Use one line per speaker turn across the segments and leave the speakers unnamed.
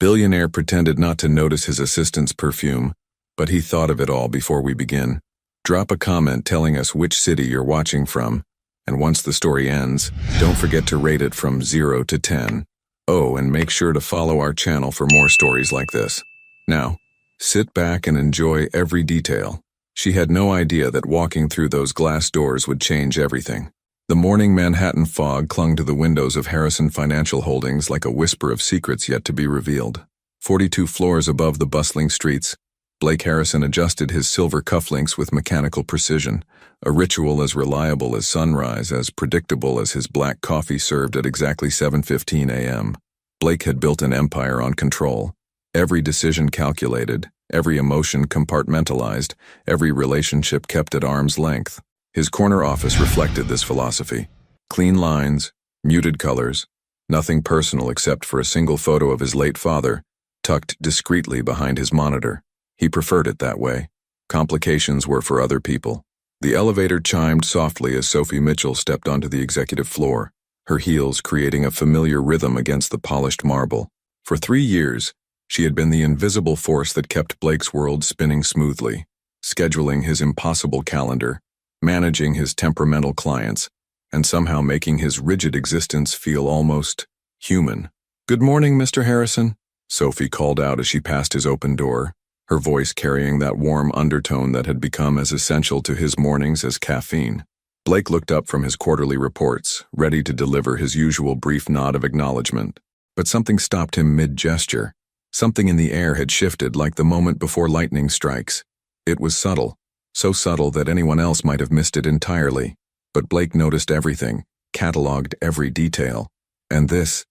Billionaire pretended not to notice his assistant's perfume, but he thought of it all before we begin. Drop a comment telling us which city you're watching from, and once the story ends, don't forget to rate it from 0 to 10. Oh, and make sure to follow our channel for more stories like this. Now, sit back and enjoy every detail. She had no idea that walking through those glass doors would change everything. The morning Manhattan fog clung to the windows of Harrison Financial Holdings like a whisper of secrets yet to be revealed. 42 floors above the bustling streets, Blake Harrison adjusted his silver cufflinks with mechanical precision, a ritual as reliable as sunrise, as predictable as his black coffee served at exactly 7:15 a.m. Blake had built an empire on control. Every decision calculated, every emotion compartmentalized, every relationship kept at arm's length. His corner office reflected this philosophy. Clean lines, muted colors, nothing personal except for a single photo of his late father, tucked discreetly behind his monitor. He preferred it that way. Complications were for other people. The elevator chimed softly as Sophie Mitchell stepped onto the executive floor, her heels creating a familiar rhythm against the polished marble. For 3 years, she had been the invisible force that kept Blake's world spinning smoothly, scheduling his impossible calendar, managing his temperamental clients, and somehow making his rigid existence feel almost human. "Good morning, Mr. Harrison," Sophie called out as she passed his open door, her voice carrying that warm undertone that had become as essential to his mornings as caffeine. Blake looked up from his quarterly reports, ready to deliver his usual brief nod of acknowledgement. But something stopped him mid-gesture. Something in the air had shifted like the moment before lightning strikes. It was subtle, so subtle that anyone else might have missed it entirely. But Blake noticed everything, cataloged every detail. And this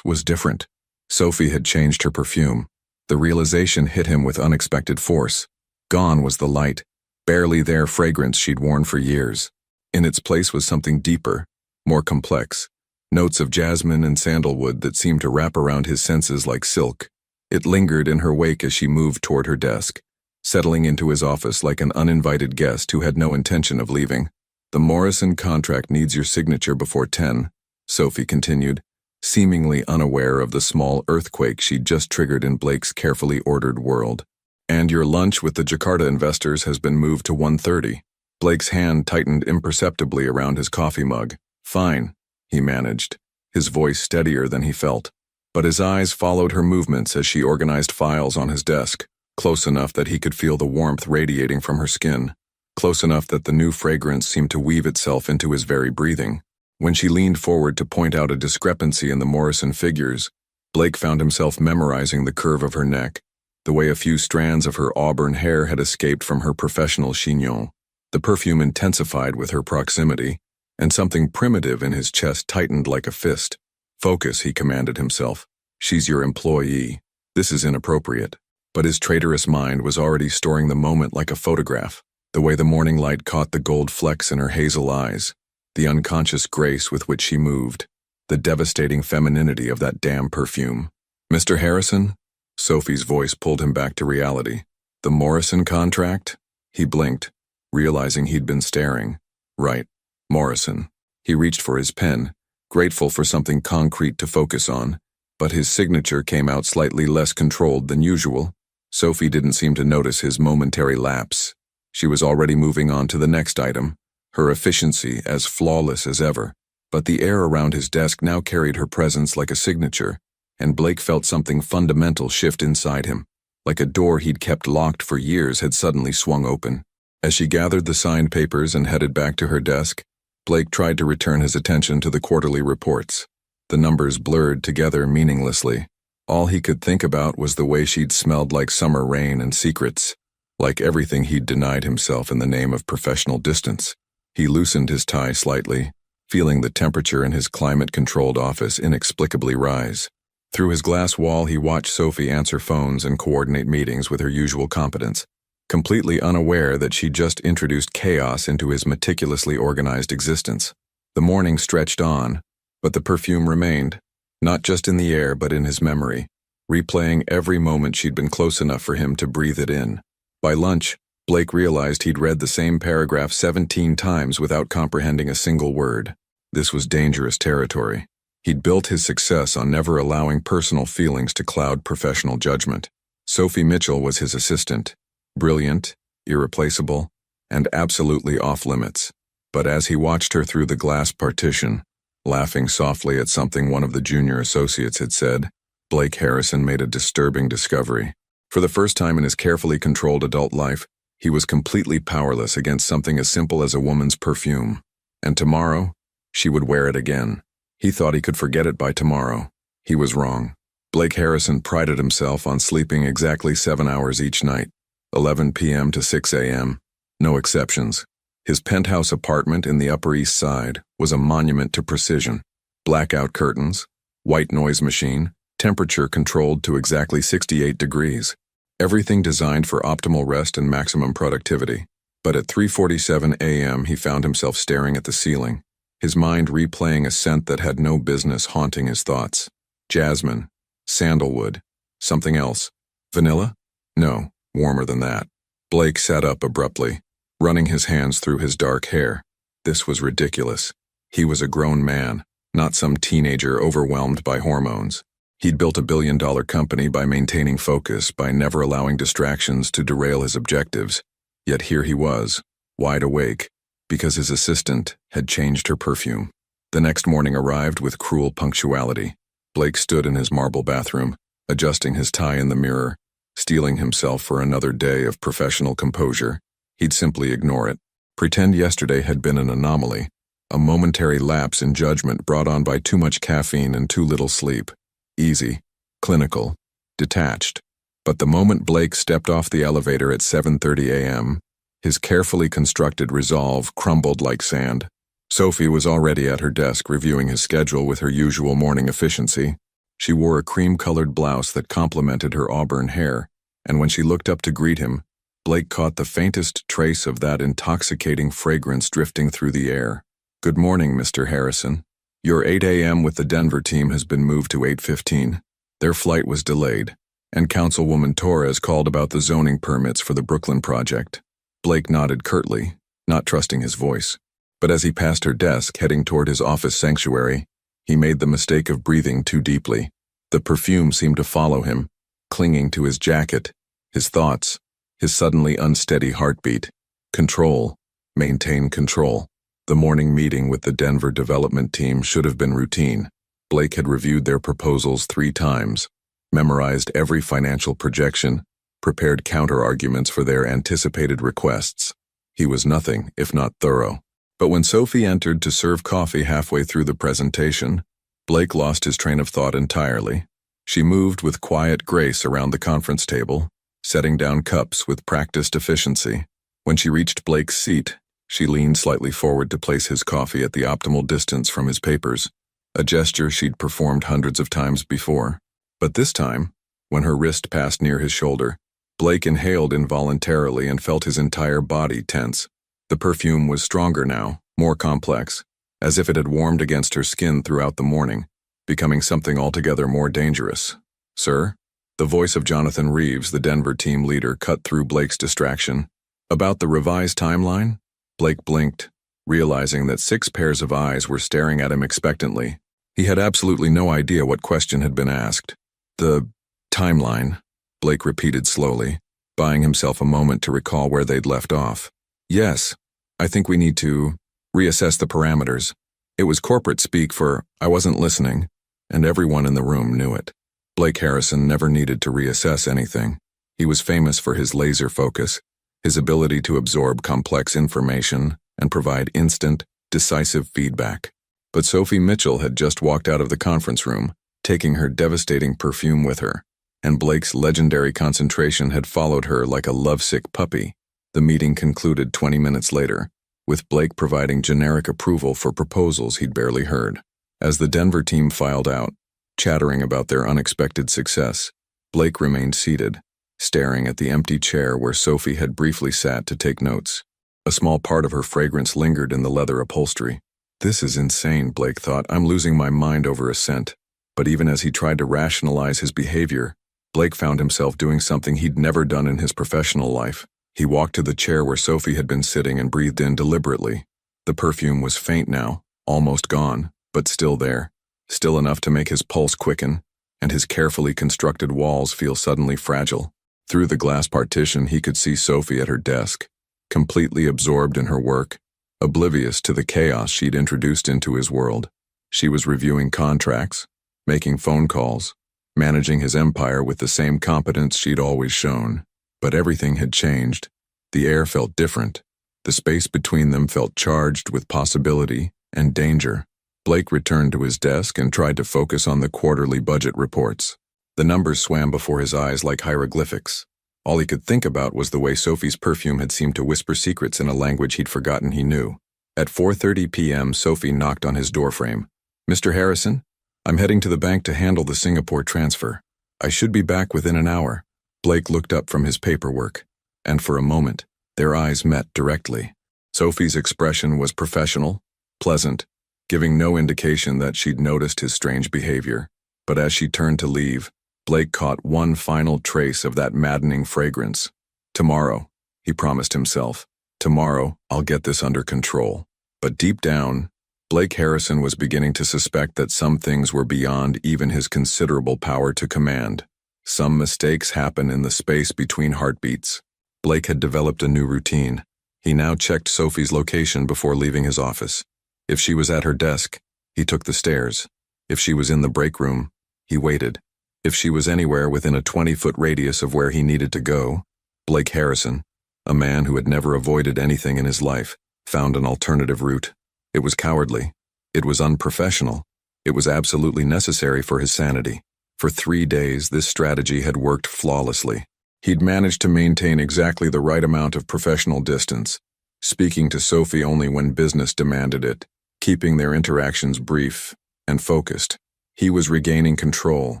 was different. Sophie had changed her perfume. The realization hit him with unexpected force. Gone was the light, barely there fragrance she'd worn for years. In its place was something deeper, more complex. Notes of jasmine and sandalwood that seemed to wrap around his senses like silk. It lingered in her wake as she moved toward her desk, settling into his office like an uninvited guest who had no intention of leaving. "The Morrison contract needs your signature before 10, Sophie continued, seemingly unaware of the small earthquake she'd just triggered in Blake's carefully ordered world. "And your lunch with the Jakarta investors has been moved to 1:30. Blake's hand tightened imperceptibly around his coffee mug. "Fine," he managed, his voice steadier than he felt. But his eyes followed her movements as she organized files on his desk, close enough that he could feel the warmth radiating from her skin, close enough that the new fragrance seemed to weave itself into his very breathing. When she leaned forward to point out a discrepancy in the Morrison figures, Blake found himself memorizing the curve of her neck, the way a few strands of her auburn hair had escaped from her professional chignon. The perfume intensified with her proximity, and something primitive in his chest tightened like a fist. "Focus," he commanded himself. "She's your employee. This is inappropriate." But his traitorous mind was already storing the moment like a photograph, the way the morning light caught the gold flecks in her hazel eyes, the unconscious grace with which she moved, the devastating femininity of that damn perfume. "Mr. Harrison?" Sophie's voice pulled him back to reality. "The Morrison contract?" He blinked, realizing he'd been staring. Right, Morrison. He reached for his pen, grateful for something concrete to focus on, but his signature came out slightly less controlled than usual. Sophie didn't seem to notice his momentary lapse. She was already moving on to the next item, her efficiency as flawless as ever. But the air around his desk now carried her presence like a signature, and Blake felt something fundamental shift inside him, like a door he'd kept locked for years had suddenly swung open. As she gathered the signed papers and headed back to her desk, Blake tried to return his attention to the quarterly reports. The numbers blurred together meaninglessly. All he could think about was the way she'd smelled like summer rain and secrets, like everything he'd denied himself in the name of professional distance. He loosened his tie slightly, feeling the temperature in his climate-controlled office inexplicably rise. Through his glass wall, he watched Sophie answer phones and coordinate meetings with her usual competence, completely unaware that she just introduced chaos into his meticulously organized existence. The morning stretched on, but the perfume remained, not just in the air but in his memory, replaying every moment she'd been close enough for him to breathe it in. By lunch, Blake realized he'd read the same paragraph 17 times without comprehending a single word. This was dangerous territory. He'd built his success on never allowing personal feelings to cloud professional judgment. Sophie Mitchell was his assistant, brilliant, irreplaceable, and absolutely off-limits. But as he watched her through the glass partition, laughing softly at something one of the junior associates had said, Blake Harrison made a disturbing discovery. For the first time in his carefully controlled adult life, he was completely powerless against something as simple as a woman's perfume. And tomorrow, she would wear it again. He thought he could forget it by tomorrow. He was wrong. Blake Harrison prided himself on sleeping exactly 7 hours each night, 11 p.m. to 6 a.m., no exceptions. His penthouse apartment in the Upper East Side was a monument to precision. Blackout curtains, white noise machine, temperature controlled to exactly 68 degrees. Everything designed for optimal rest and maximum productivity. But at 3:47 a.m. he found himself staring at the ceiling, his mind replaying a scent that had no business haunting his thoughts. Jasmine, sandalwood, something else. Vanilla? No, warmer than that. Blake sat up abruptly, running his hands through his dark hair. This was ridiculous. He was a grown man, not some teenager overwhelmed by hormones. He'd built a billion-dollar company by maintaining focus, by never allowing distractions to derail his objectives. Yet here he was, wide awake, because his assistant had changed her perfume. The next morning arrived with cruel punctuality. Blake stood in his marble bathroom, adjusting his tie in the mirror, steeling himself for another day of professional composure. He'd simply ignore it. Pretend yesterday had been an anomaly, a momentary lapse in judgment brought on by too much caffeine and too little sleep. Easy, clinical, detached. But the moment Blake stepped off the elevator at 7:30 a.m., his carefully constructed resolve crumbled like sand. Sophie was already at her desk reviewing his schedule with her usual morning efficiency. She wore a cream-colored blouse that complemented her auburn hair, and when she looked up to greet him, Blake caught the faintest trace of that intoxicating fragrance drifting through the air. "Good morning, Mr. Harrison. Your 8 a.m. with the Denver team has been moved to 8:15. Their flight was delayed, and Councilwoman Torres called about the zoning permits for the Brooklyn project." Blake nodded curtly, not trusting his voice. But as he passed her desk, heading toward his office sanctuary, he made the mistake of breathing too deeply. The perfume seemed to follow him, clinging to his jacket, his thoughts, his suddenly unsteady heartbeat. Control. Maintain control. The morning meeting with the Denver development team should have been routine. Blake had reviewed their proposals 3 times, memorized every financial projection, prepared counter-arguments for their anticipated requests. He was nothing if not thorough. But when Sophie entered to serve coffee halfway through the presentation, Blake lost his train of thought entirely. She moved with quiet grace around the conference table, setting down cups with practiced efficiency. When she reached Blake's seat, she leaned slightly forward to place his coffee at the optimal distance from his papers, a gesture she'd performed hundreds of times before. But this time, when her wrist passed near his shoulder, Blake inhaled involuntarily and felt his entire body tense. The perfume was stronger now, more complex, as if it had warmed against her skin throughout the morning, becoming something altogether more dangerous. "Sir?" The voice of Jonathan Reeves, the Denver team leader, cut through Blake's distraction. "About the revised timeline?" Blake blinked, realizing that 6 pairs of eyes were staring at him expectantly. He had absolutely no idea what question had been asked. "The timeline," Blake repeated slowly, buying himself a moment to recall where they'd left off. "Yes, I think we need to reassess the parameters." It was corporate speak for "I wasn't listening," and everyone in the room knew it. Blake Harrison never needed to reassess anything. He was famous for his laser focus, his ability to absorb complex information and provide instant, decisive feedback. But Sophie Mitchell had just walked out of the conference room, taking her devastating perfume with her, and Blake's legendary concentration had followed her like a lovesick puppy. The meeting concluded 20 minutes later, with Blake providing generic approval for proposals he'd barely heard. As the Denver team filed out, chattering about their unexpected success, Blake remained seated, staring at the empty chair where Sophie had briefly sat to take notes. A small part of her fragrance lingered in the leather upholstery. "This is insane," Blake thought. "I'm losing my mind over a scent." But even as he tried to rationalize his behavior, Blake found himself doing something he'd never done in his professional life. He walked to the chair where Sophie had been sitting and breathed in deliberately. The perfume was faint now, almost gone, but still there. still enough to make his pulse quicken, and his carefully constructed walls feel suddenly fragile. Through the glass partition, he could see Sophie at her desk, completely absorbed in her work, oblivious to the chaos she'd introduced into his world. She was reviewing contracts, making phone calls, managing his empire with the same competence she'd always shown. But everything had changed. The air felt different. The space between them felt charged with possibility and danger. Blake returned to his desk and tried to focus on the quarterly budget reports. The numbers swam before his eyes like hieroglyphics. All he could think about was the way Sophie's perfume had seemed to whisper secrets in a language he'd forgotten he knew. At 4:30 p.m., Sophie knocked on his doorframe. "Mr. Harrison, I'm heading to the bank to handle the Singapore transfer. I should be back within an hour." Blake looked up from his paperwork, and for a moment, their eyes met directly. Sophie's expression was professional, pleasant, giving no indication that she'd noticed his strange behavior. But as she turned to leave, Blake caught one final trace of that maddening fragrance. "Tomorrow," he promised himself. "Tomorrow, I'll get this under control." But deep down, Blake Harrison was beginning to suspect that some things were beyond even his considerable power to command. Some mistakes happen in the space between heartbeats. Blake had developed a new routine. He now checked Sophie's location before leaving his office. If she was at her desk, he took the stairs. If she was in the break room, he waited. If she was anywhere within a 20-foot radius of where he needed to go, Blake Harrison, a man who had never avoided anything in his life, found an alternative route. It was cowardly. It was unprofessional. It was absolutely necessary for his sanity. For 3 days, this strategy had worked flawlessly. He'd managed to maintain exactly the right amount of professional distance, speaking to Sophie only when business demanded it, keeping their interactions brief and focused. He was regaining control,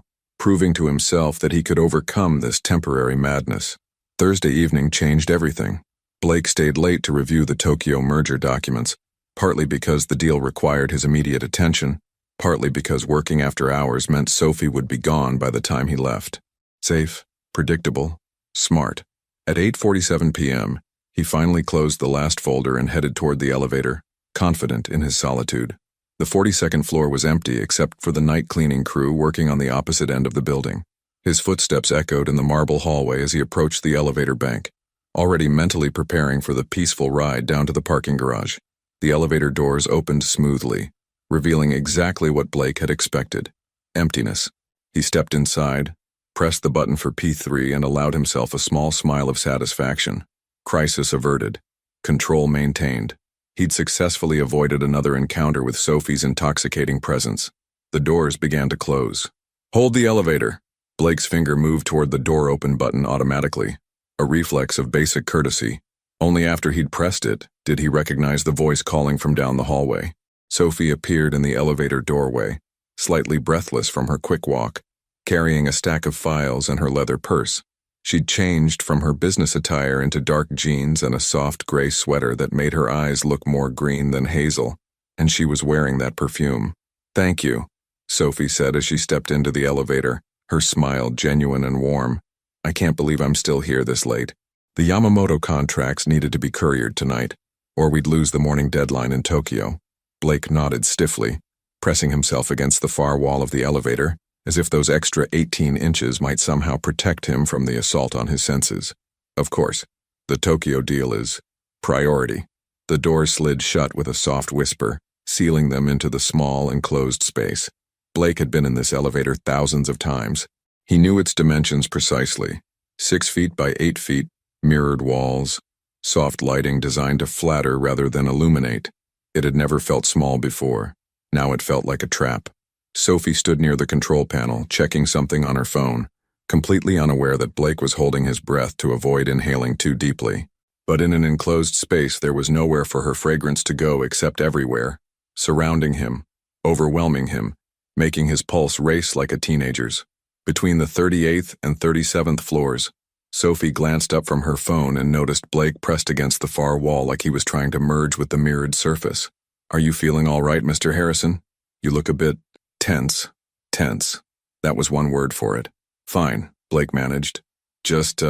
proving to himself that he could overcome this temporary madness. Thursday evening changed everything. Blake stayed late to review the Tokyo merger documents, partly because the deal required his immediate attention, partly because working after hours meant Sophie would be gone by the time he left. Safe, predictable, smart. At 8:47 p.m., he finally closed the last folder and headed toward the elevator, confident in his solitude. The 42nd floor was empty except for the night cleaning crew working on the opposite end of the building. His footsteps echoed in the marble hallway as he approached the elevator bank, already mentally preparing for the peaceful ride down to the parking garage. The elevator doors opened smoothly, revealing exactly what Blake had expected: emptiness. He stepped inside, pressed the button for P3, and allowed himself a small smile of satisfaction. Crisis averted. Control maintained. He'd successfully avoided another encounter with Sophie's intoxicating presence. The doors began to close. "Hold the elevator." Blake's finger moved toward the door open button automatically, a reflex of basic courtesy. Only after he'd pressed it did he recognize the voice calling from down the hallway. Sophie appeared in the elevator doorway, slightly breathless from her quick walk, carrying a stack of files and her leather purse. She'd changed from her business attire into dark jeans and a soft gray sweater that made her eyes look more green than hazel, and she was wearing that perfume. "Thank you," Sophie said as she stepped into the elevator, her smile genuine and warm. "I can't believe I'm still here this late. The Yamamoto contracts needed to be couriered tonight, or we'd lose the morning deadline in Tokyo." Blake nodded stiffly, pressing himself against the far wall of the elevator, as if those extra 18 inches might somehow protect him from the assault on his senses. "Of course, the Tokyo deal is priority." The door slid shut with a soft whisper, sealing them into the small, enclosed space. Blake had been in this elevator thousands of times. He knew its dimensions precisely: 6 feet by 8 feet, mirrored walls, soft lighting designed to flatter rather than illuminate. It had never felt small before. Now it felt like a trap. Sophie stood near the control panel, checking something on her phone, completely unaware that Blake was holding his breath to avoid inhaling too deeply. But in an enclosed space, there was nowhere for her fragrance to go except everywhere, surrounding him, overwhelming him, making his pulse race like a teenager's. Between the 38th and 37th floors, Sophie glanced up from her phone and noticed Blake pressed against the far wall like he was trying to merge with the mirrored surface. "Are you feeling all right, Mr. Harrison? You look a bit tense." Tense. That was one word for it. "Fine," Blake managed. "Just,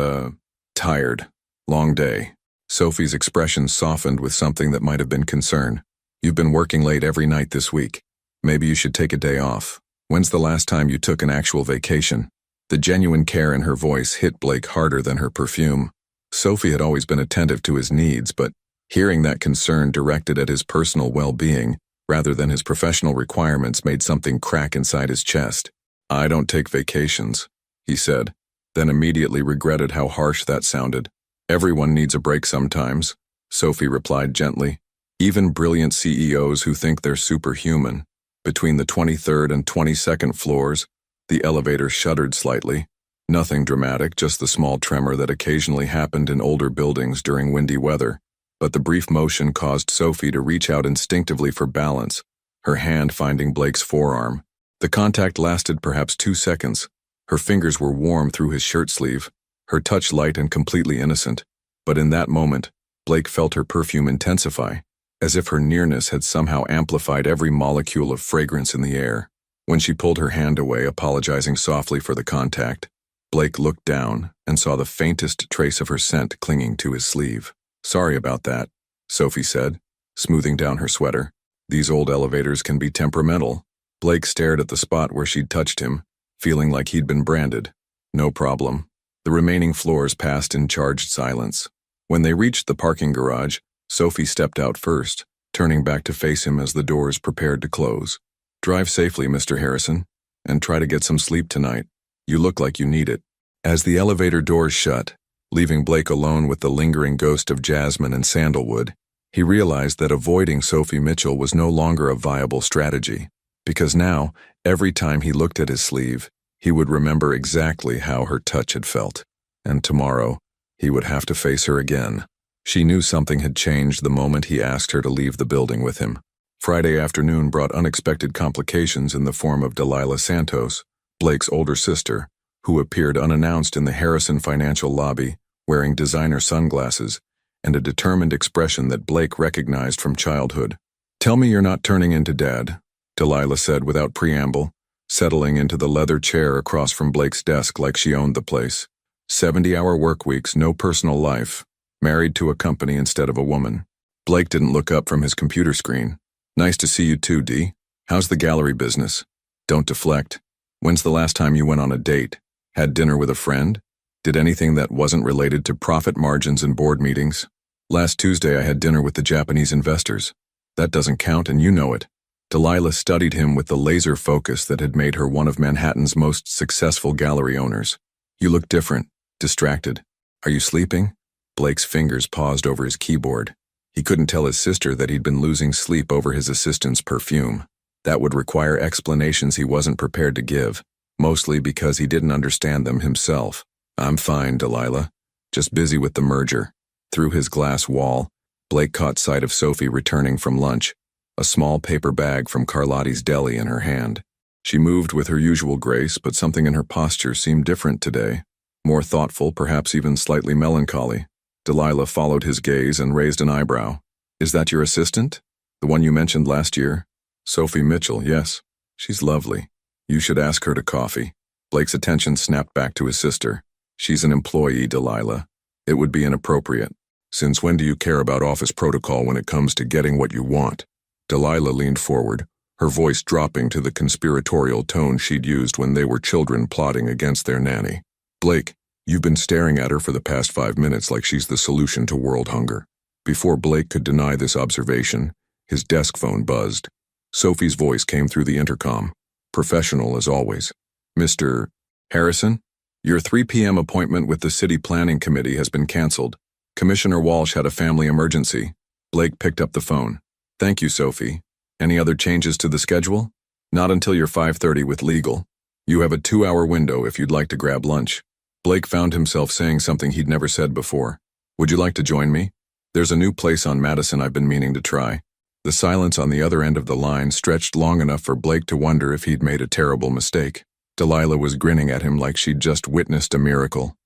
tired. Long day." Sophie's expression softened with something that might have been concern. "You've been working late every night this week." Maybe you should take a day off. When's the last time you took an actual vacation? The genuine care in her voice hit Blake harder than her perfume. Sophie had always been attentive to his needs, but hearing that concern directed at his personal well-being rather than his professional requirements made something crack inside his chest. "I don't take vacations," he said, then immediately regretted how harsh that sounded. "Everyone needs a break sometimes," Sophie replied gently. "Even brilliant CEOs who think they're superhuman." Between the 23rd and 22nd floors, the elevator shuddered slightly. Nothing dramatic, just the small tremor that occasionally happened in older buildings during windy weather. But the brief motion caused Sophie to reach out instinctively for balance, her hand finding Blake's forearm. The contact lasted perhaps 2 seconds. Her fingers were warm through his shirt sleeve, her touch light and completely innocent. But in that moment, Blake felt her perfume intensify, as if her nearness had somehow amplified every molecule of fragrance in the air. When she pulled her hand away, apologizing softly for the contact, Blake looked down and saw the faintest trace of her scent clinging to his sleeve. "Sorry about that," Sophie said, smoothing down her sweater. "These old elevators can be temperamental." Blake stared at the spot where she'd touched him, feeling like he'd been branded. "No problem." The remaining floors passed in charged silence. When they reached the parking garage, Sophie stepped out first, turning back to face him as the doors prepared to close. "Drive safely, Mr. Harrison, and try to get some sleep tonight. You look like you need it." As the elevator doors shut, leaving Blake alone with the lingering ghost of jasmine and sandalwood, he realized that avoiding Sophie Mitchell was no longer a viable strategy, because now, every time he looked at his sleeve, he would remember exactly how her touch had felt. And tomorrow, he would have to face her again. She knew something had changed the moment he asked her to leave the building with him. Friday afternoon brought unexpected complications in the form of Delilah Santos, Blake's older sister, who appeared unannounced in the Harrison financial lobby, wearing designer sunglasses and a determined expression that Blake recognized from childhood. "Tell me you're not turning into Dad," Delilah said without preamble, settling into the leather chair across from Blake's desk like she owned the place. 70-hour work weeks, no personal life, married to a company instead of a woman. Blake didn't look up from his computer screen. "Nice to see you too, Dee. How's the gallery business?" "Don't deflect. When's the last time you went on a date? Had dinner with a friend? Did anything that wasn't related to profit margins and board meetings?" "Last Tuesday I had dinner with the Japanese investors." "That doesn't count and you know it." Delilah studied him with the laser focus that had made her one of Manhattan's most successful gallery owners. "You look different, distracted. Are you sleeping?" Blake's fingers paused over his keyboard. He couldn't tell his sister that he'd been losing sleep over his assistant's perfume. That would require explanations he wasn't prepared to give, mostly because he didn't understand them himself. "I'm fine, Delilah. Just busy with the merger." Through his glass wall, Blake caught sight of Sophie returning from lunch, a small paper bag from Carlotti's deli in her hand. She moved with her usual grace, but something in her posture seemed different today. More thoughtful, perhaps even slightly melancholy. Delilah followed his gaze and raised an eyebrow. "Is that your assistant? The one you mentioned last year?" "Sophie Mitchell, yes. She's lovely. You should ask her to coffee." Blake's attention snapped back to his sister. "She's an employee, Delilah. It would be inappropriate." "Since when do you care about office protocol when it comes to getting what you want?" Delilah leaned forward, her voice dropping to the conspiratorial tone she'd used when they were children plotting against their nanny. "Blake, you've been staring at her for the past 5 minutes like she's the solution to world hunger." Before Blake could deny this observation, his desk phone buzzed. Sophie's voice came through the intercom, professional as always. "Mr. Harrison, your 3 p.m. appointment with the City Planning Committee has been canceled. Commissioner Walsh had a family emergency." Blake picked up the phone. "Thank you, Sophie. Any other changes to the schedule?" "Not until your 5:30 with legal. You have a 2-hour window if you'd like to grab lunch." Blake found himself saying something he'd never said before. "Would you like to join me? There's a new place on Madison I've been meaning to try." The silence on the other end of the line stretched long enough for Blake to wonder if he'd made a terrible mistake. Delilah was grinning at him like she'd just witnessed a miracle.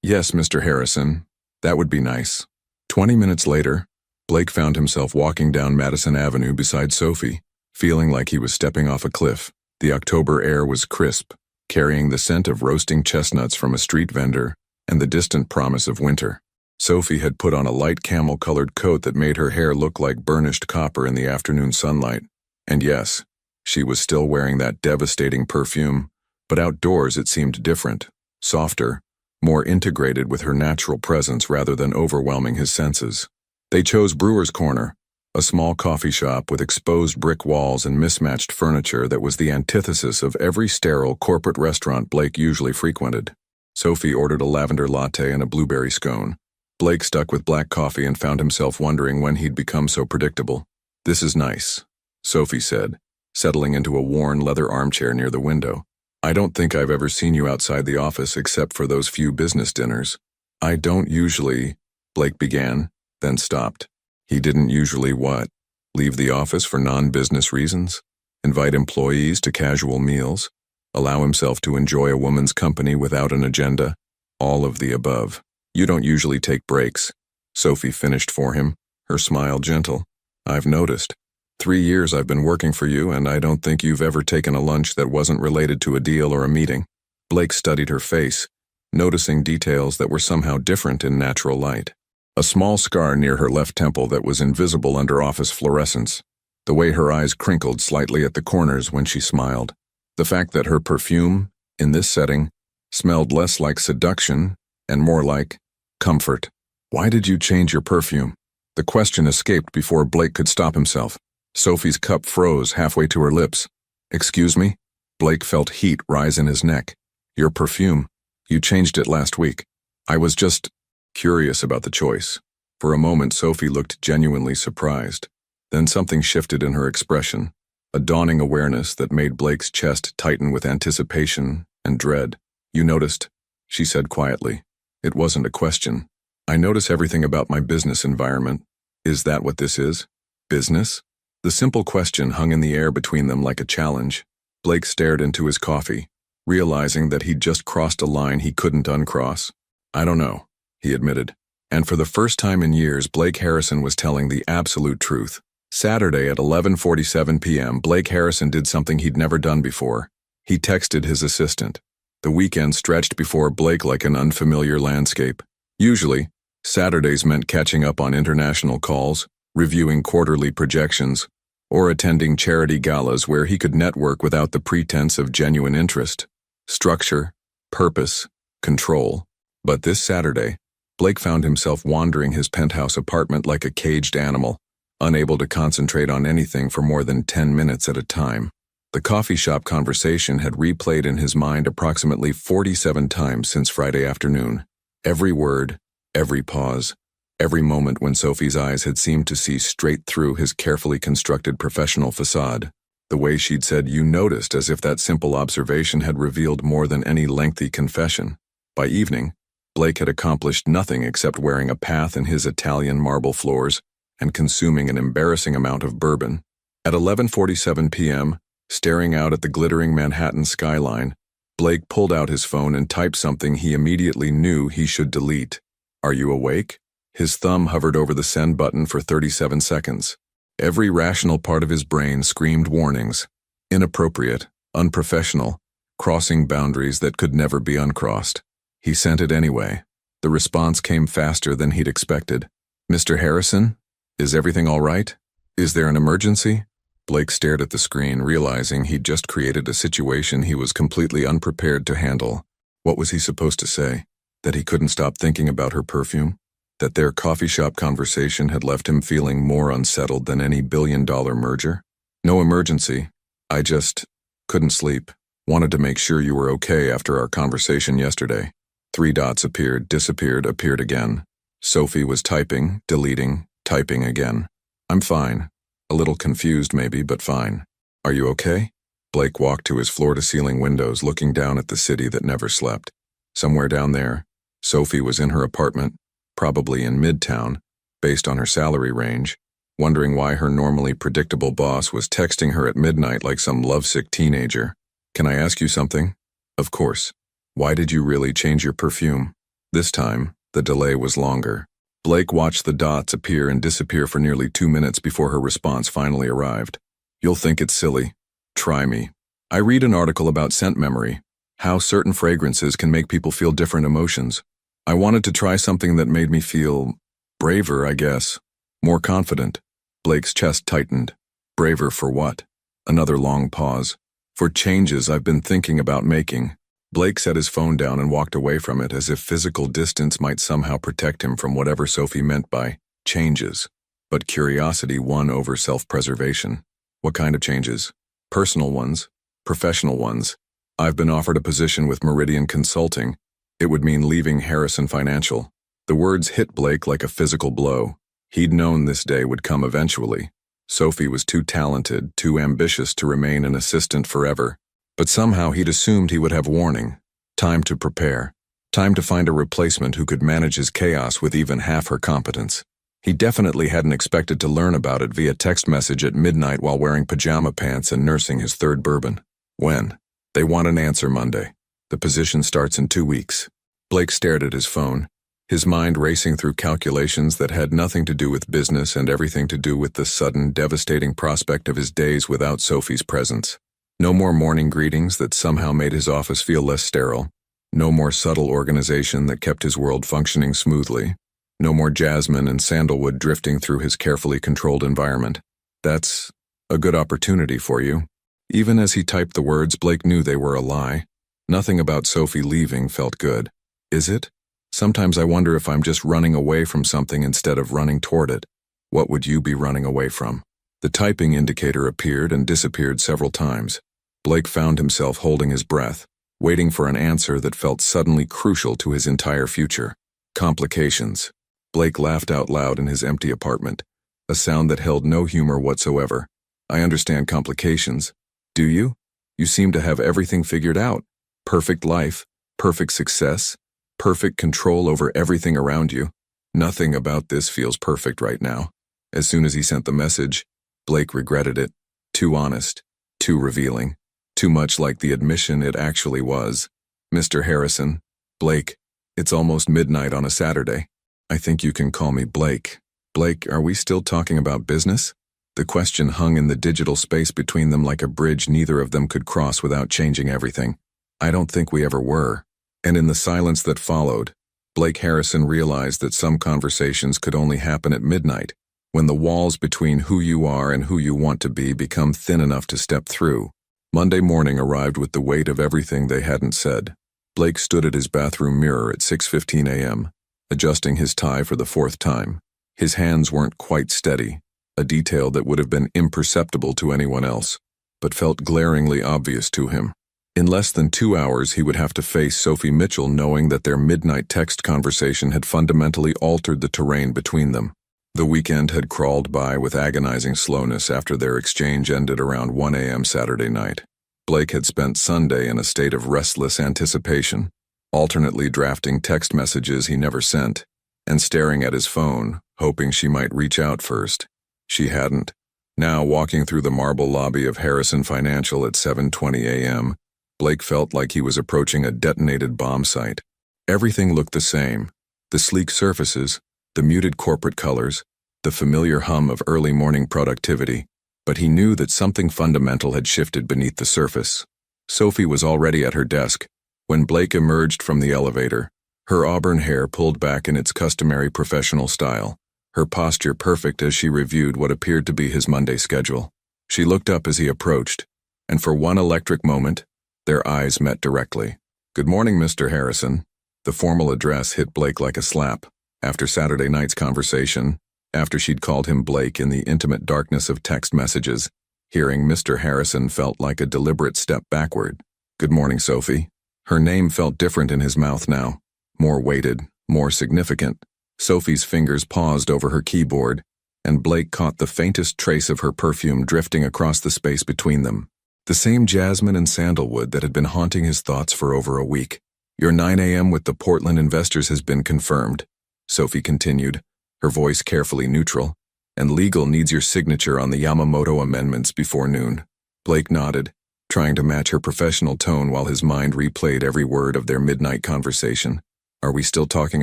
Yes, Mr. Harrison. That would be nice." 20 minutes later, Blake found himself walking down Madison Avenue beside Sophie, feeling like he was stepping off a cliff. The October air was crisp, carrying the scent of roasting chestnuts from a street vendor and the distant promise of winter. Sophie had put on a light camel-colored coat that made her hair look like burnished copper in the afternoon sunlight. And yes, She was still wearing that devastating perfume, but outdoors it seemed different, softer, more integrated with her natural presence rather than overwhelming his senses. They chose Brewer's Corner, a small coffee shop with exposed brick walls and mismatched furniture that was the antithesis of every sterile corporate restaurant Blake usually frequented. Sophie ordered a lavender latte and a blueberry scone. Blake stuck with black coffee and found himself wondering when he'd become so predictable. "This is nice," Sophie said, settling into a worn leather armchair near the window. "I don't think I've ever seen you outside the office except for those few business dinners." "I don't usually," Blake began, then stopped. He didn't usually what? Leave the office for non-business reasons? Invite employees to casual meals? Allow himself to enjoy a woman's company without an agenda? All of the above. "You don't usually take breaks," Sophie finished for him, her smile gentle. "I've noticed. 3 years I've been working for you, and I don't think you've ever taken a lunch that wasn't related to a deal or a meeting." Blake studied her face, noticing details that were somehow different in natural light. A small scar near her left temple that was invisible under office fluorescence. The way her eyes crinkled slightly at the corners when she smiled. The fact that her perfume, in this setting, smelled less like seduction and more like comfort. "Why did you change your perfume?" The question escaped before Blake could stop himself. Sophie's cup froze halfway to her lips. "Excuse me?" Blake felt heat rise in his neck. "Your perfume. You changed it last week." "I was just curious about the choice." For a moment, Sophie looked genuinely surprised. Then something shifted in her expression, a dawning awareness that made Blake's chest tighten with anticipation and dread. "You noticed," she said quietly. It wasn't a question. "I notice everything about my business environment." "Is that what this is? Business?" The simple question hung in the air between them like a challenge. Blake stared into his coffee, realizing that he'd just crossed a line he couldn't uncross. "I don't know," he admitted. And for the first time in years, Blake Harrison was telling the absolute truth. Saturday at 11:47 p.m., Blake Harrison did something he'd never done before. He texted his assistant. The weekend stretched before Blake like an unfamiliar landscape. Usually, Saturdays meant catching up on international calls, reviewing quarterly projections, or attending charity galas where he could network without the pretense of genuine interest, structure, purpose, control. But this Saturday, Blake found himself wandering his penthouse apartment like a caged animal, unable to concentrate on anything for more than 10 minutes at a time. The coffee shop conversation had replayed in his mind approximately 47 times since Friday afternoon. Every word, every pause, every moment when Sophie's eyes had seemed to see straight through his carefully constructed professional facade. The way she'd said "you noticed," as if that simple observation had revealed more than any lengthy confession. By evening, Blake had accomplished nothing except wearing a path in his Italian marble floors and consuming an embarrassing amount of bourbon. At 11:47 p.m., staring out at the glittering Manhattan skyline, Blake pulled out his phone and typed something he immediately knew he should delete. "Are you awake?" His thumb hovered over the send button for 37 seconds. Every rational part of his brain screamed warnings. Inappropriate, unprofessional, crossing boundaries that could never be uncrossed. He sent it anyway. The response came faster than he'd expected. "Mr. Harrison? Is everything all right? Is there an emergency?" Blake stared at the screen, realizing he'd just created a situation he was completely unprepared to handle. What was he supposed to say? That he couldn't stop thinking about her perfume? That their coffee shop conversation had left him feeling more unsettled than any billion-dollar merger? "No emergency. I just couldn't sleep. Wanted to make sure you were okay after our conversation yesterday." 3 dots appeared, disappeared, appeared again. Sophie was typing, deleting, typing again. "I'm fine. A little confused maybe, but fine. Are you okay?" Blake walked to his floor-to-ceiling windows, looking down at the city that never slept. Somewhere down there, Sophie was in her apartment, probably in Midtown, based on her salary range, wondering why her normally predictable boss was texting her at midnight like some lovesick teenager. "Can I ask you something?" "Of course. Why did you really change your perfume?" This time, the delay was longer. Blake watched the dots appear and disappear for nearly 2 minutes before her response finally arrived. "You'll think it's silly. Try me. I read an article about scent memory, how certain fragrances can make people feel different emotions. I wanted to try something that made me feel braver, I guess. More confident." Blake's chest tightened. Braver for what? Another long pause. For changes I've been thinking about making. Blake set his phone down and walked away from it as if physical distance might somehow protect him from whatever Sophie meant by changes. But curiosity won over self-preservation. What kind of changes? Personal ones? Professional ones? I've been offered a position with Meridian Consulting. It would mean leaving Harrison Financial. The words hit Blake like a physical blow. He'd known this day would come eventually. Sophie was too talented, too ambitious to remain an assistant forever. But somehow he'd assumed he would have warning. Time to prepare. Time to find a replacement who could manage his chaos with even half her competence. He definitely hadn't expected to learn about it via text message at midnight while wearing pajama pants and nursing his third bourbon. When? They want an answer Monday. The position starts in 2 weeks. Blake stared at his phone, his mind racing through calculations that had nothing to do with business and everything to do with the sudden, devastating prospect of his days without Sophie's presence. No more morning greetings that somehow made his office feel less sterile. No more subtle organization that kept his world functioning smoothly. No more jasmine and sandalwood drifting through his carefully controlled environment. That's a good opportunity for you. Even as he typed the words, Blake knew they were a lie. Nothing about Sophie leaving felt good. Is it? Sometimes I wonder if I'm just running away from something instead of running toward it. What would you be running away from? The typing indicator appeared and disappeared several times. Blake found himself holding his breath, waiting for an answer that felt suddenly crucial to his entire future. Complications. Blake laughed out loud in his empty apartment, a sound that held no humor whatsoever. I understand complications. Do you? You seem to have everything figured out. Perfect life, perfect success, perfect control over everything around you. Nothing about this feels perfect right now. As soon as he sent the message, Blake regretted it. Too honest, too revealing, too much like the admission it actually was. Mr. Harrison, Blake, it's almost midnight on a Saturday. I think you can call me Blake. Blake, are we still talking about business? The question hung in the digital space between them like a bridge neither of them could cross without changing everything. I don't think we ever were. And in the silence that followed, Blake Harrison realized that some conversations could only happen at midnight, when the walls between who you are and who you want to be become thin enough to step through. Monday morning arrived with the weight of everything they hadn't said. Blake stood at his bathroom mirror at 6:15 a.m., adjusting his tie for the 4th time. His hands weren't quite steady, a detail that would have been imperceptible to anyone else, but felt glaringly obvious to him. In less than 2 hours, he would have to face Sophie Mitchell knowing that their midnight text conversation had fundamentally altered the terrain between them. The weekend had crawled by with agonizing slowness after their exchange ended around 1 a.m. Saturday night. Blake had spent Sunday in a state of restless anticipation, alternately drafting text messages he never sent, and staring at his phone, hoping she might reach out first. She hadn't. Now, walking through the marble lobby of Harrison Financial at 7:20 a.m., Blake felt like he was approaching a detonated bomb site. Everything looked the same. The sleek surfaces, the muted corporate colors, the familiar hum of early morning productivity. But he knew that something fundamental had shifted beneath the surface. Sophie was already at her desk when Blake emerged from the elevator, her auburn hair pulled back in its customary professional style, her posture perfect as she reviewed what appeared to be his Monday schedule. She looked up as he approached, and for one electric moment, their eyes met directly. "Good morning, Mr. Harrison." The formal address hit Blake like a slap. After Saturday night's conversation, after she'd called him Blake in the intimate darkness of text messages, hearing Mr. Harrison felt like a deliberate step backward. "Good morning, Sophie." Her name felt different in his mouth now, more weighted, more significant. Sophie's fingers paused over her keyboard, and Blake caught the faintest trace of her perfume drifting across the space between them. The same jasmine and sandalwood that had been haunting his thoughts for over a week. "Your 9 a.m. with the Portland investors has been confirmed," Sophie continued, her voice carefully neutral, "and legal needs your signature on the Yamamoto amendments before noon." Blake nodded, trying to match her professional tone while his mind replayed every word of their midnight conversation. "Are we still talking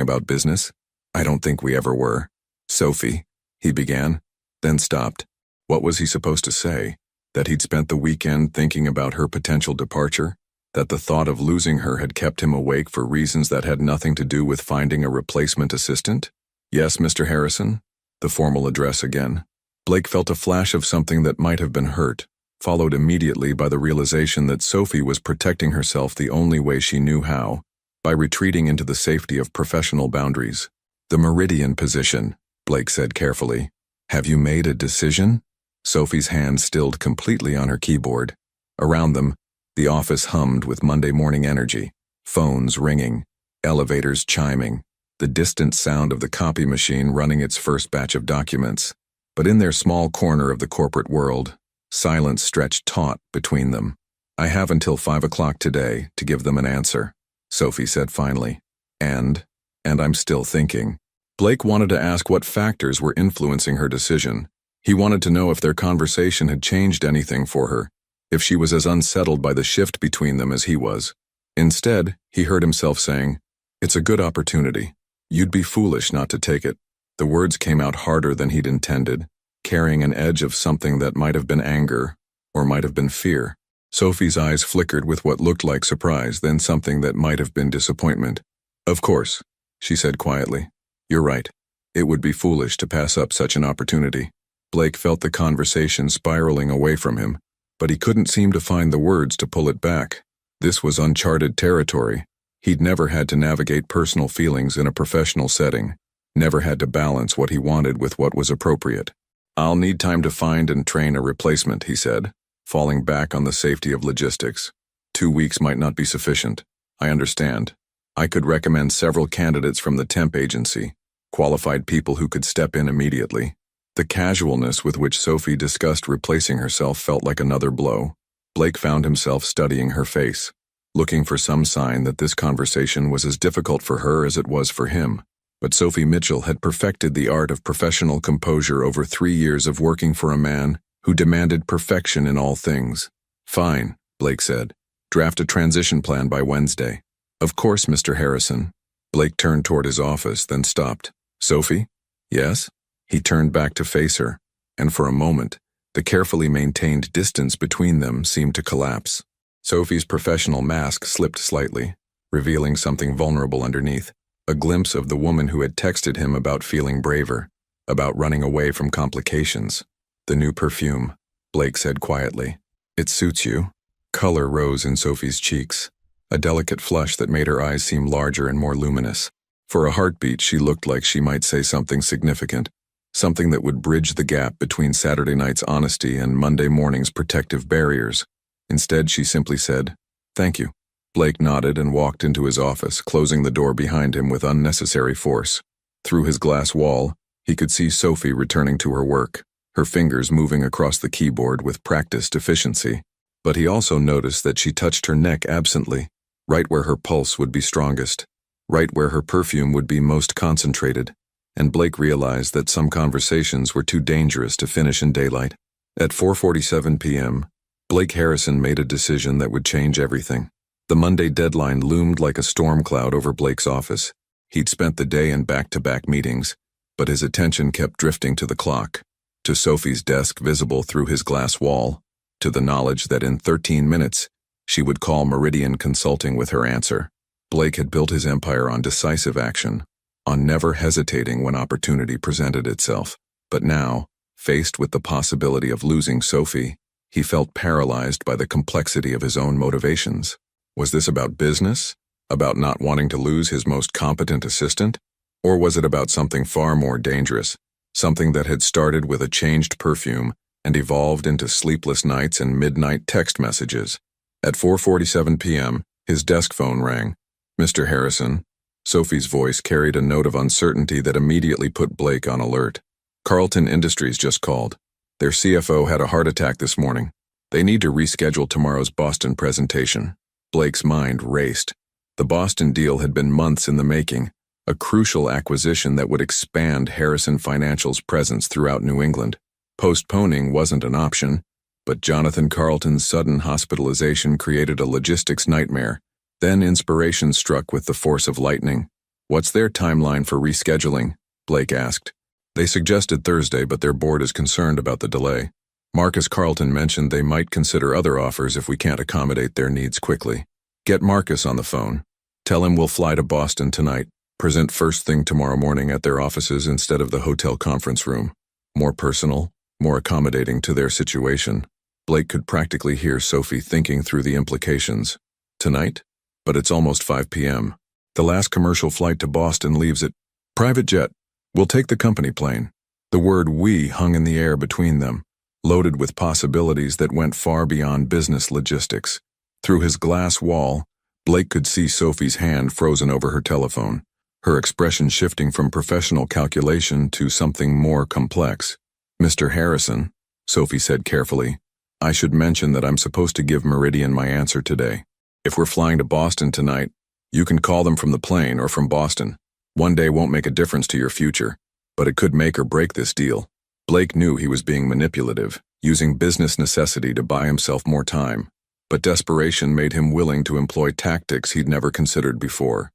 about business?" "I don't think we ever were." "Sophie," he began, then stopped. What was he supposed to say? That he'd spent the weekend thinking about her potential departure? That the thought of losing her had kept him awake for reasons that had nothing to do with finding a replacement assistant? "Yes, Mr. Harrison?" The formal address again. Blake felt a flash of something that might have been hurt, followed immediately by the realization that Sophie was protecting herself the only way she knew how, by retreating into the safety of professional boundaries. "The meridian position," Blake said carefully. "Have you made a decision?" Sophie's hand stilled completely on her keyboard. Around them, the office hummed with Monday morning energy, phones ringing, elevators chiming, the distant sound of the copy machine running its first batch of documents. But in their small corner of the corporate world, silence stretched taut between them. "I have until 5 o'clock today to give them an answer," Sophie said finally. And I'm still thinking." Blake wanted to ask what factors were influencing her decision. He wanted to know if their conversation had changed anything for her, if she was as unsettled by the shift between them as he was. Instead, he heard himself saying, "It's a good opportunity. You'd be foolish not to take it." The words came out harder than he'd intended, carrying an edge of something that might have been anger, or might have been fear. Sophie's eyes flickered with what looked like surprise, then something that might have been disappointment. "Of course," she said quietly. "You're right. It would be foolish to pass up such an opportunity." Blake felt the conversation spiraling away from him, but he couldn't seem to find the words to pull it back. This was uncharted territory. He'd never had to navigate personal feelings in a professional setting, never had to balance what he wanted with what was appropriate. "I'll need time to find and train a replacement," he said, falling back on the safety of logistics. 2 weeks might not be sufficient. "I understand. I could recommend several candidates from the temp agency, qualified people who could step in immediately." The casualness with which Sophie discussed replacing herself felt like another blow. Blake found himself studying her face, looking for some sign that this conversation was as difficult for her as it was for him. But Sophie Mitchell had perfected the art of professional composure over 3 years of working for a man who demanded perfection in all things. "Fine," Blake said. "Draft a transition plan by Wednesday." "Of course, Mr. Harrison." Blake turned toward his office, then stopped. "Sophie?" "Yes?" He turned back to face her, and for a moment, the carefully maintained distance between them seemed to collapse. Sophie's professional mask slipped slightly, revealing something vulnerable underneath. A glimpse of the woman who had texted him about feeling braver, about running away from complications. "The new perfume," Blake said quietly. "It suits you." Color rose in Sophie's cheeks, a delicate flush that made her eyes seem larger and more luminous. For a heartbeat, she looked like she might say something significant, something that would bridge the gap between Saturday night's honesty and Monday morning's protective barriers. Instead, she simply said, "Thank you." Blake nodded and walked into his office, closing the door behind him with unnecessary force. Through his glass wall, he could see Sophie returning to her work, her fingers moving across the keyboard with practiced efficiency. But he also noticed that she touched her neck absently, right where her pulse would be strongest, right where her perfume would be most concentrated. And Blake realized that some conversations were too dangerous to finish in daylight. At 4:47 p.m., Blake Harrison made a decision that would change everything. The Monday deadline loomed like a storm cloud over Blake's office. He'd spent the day in back-to-back meetings, but his attention kept drifting to the clock, to Sophie's desk visible through his glass wall, to the knowledge that in 13 minutes, she would call Meridian Consulting with her answer. Blake had built his empire on decisive action, on never hesitating when opportunity presented itself. But now, faced with the possibility of losing Sophie, he felt paralyzed by the complexity of his own motivations. Was this about business? About not wanting to lose his most competent assistant? Or was it about something far more dangerous, something that had started with a changed perfume and evolved into sleepless nights and midnight text messages? At 4:47 p.m., his desk phone rang. "Mr. Harrison." Sophie's voice carried a note of uncertainty that immediately put Blake on alert. "Carlton Industries just called. Their CFO had a heart attack this morning. They need to reschedule tomorrow's Boston presentation." Blake's mind raced. The Boston deal had been months in the making, a crucial acquisition that would expand Harrison Financial's presence throughout New England. Postponing wasn't an option, but Jonathan Carlton's sudden hospitalization created a logistics nightmare. Then inspiration struck with the force of lightning. "What's their timeline for rescheduling?" Blake asked. "They suggested Thursday, but their board is concerned about the delay. Marcus Carlton mentioned they might consider other offers if we can't accommodate their needs quickly. Get Marcus on the phone. Tell him we'll fly to Boston tonight. Present first thing tomorrow morning at their offices instead of the hotel conference room. More personal, more accommodating to their situation." Blake could practically hear Sophie thinking through the implications. Tonight? But it's almost 5 p.m. The last commercial flight to Boston leaves at private jet. We'll take the company plane. The word "we" hung in the air between them, loaded with possibilities that went far beyond business logistics. Through his glass wall, Blake could see Sophie's hand frozen over her telephone, her expression shifting from professional calculation to something more complex. "Mr. Harrison," Sophie said carefully, "I should mention that I'm supposed to give Meridian my answer today. If we're flying to Boston tonight, you can call them from the plane or from Boston. One day won't make a difference to your future, but it could make or break this deal." Blake knew he was being manipulative, using business necessity to buy himself more time, but desperation made him willing to employ tactics he'd never considered before.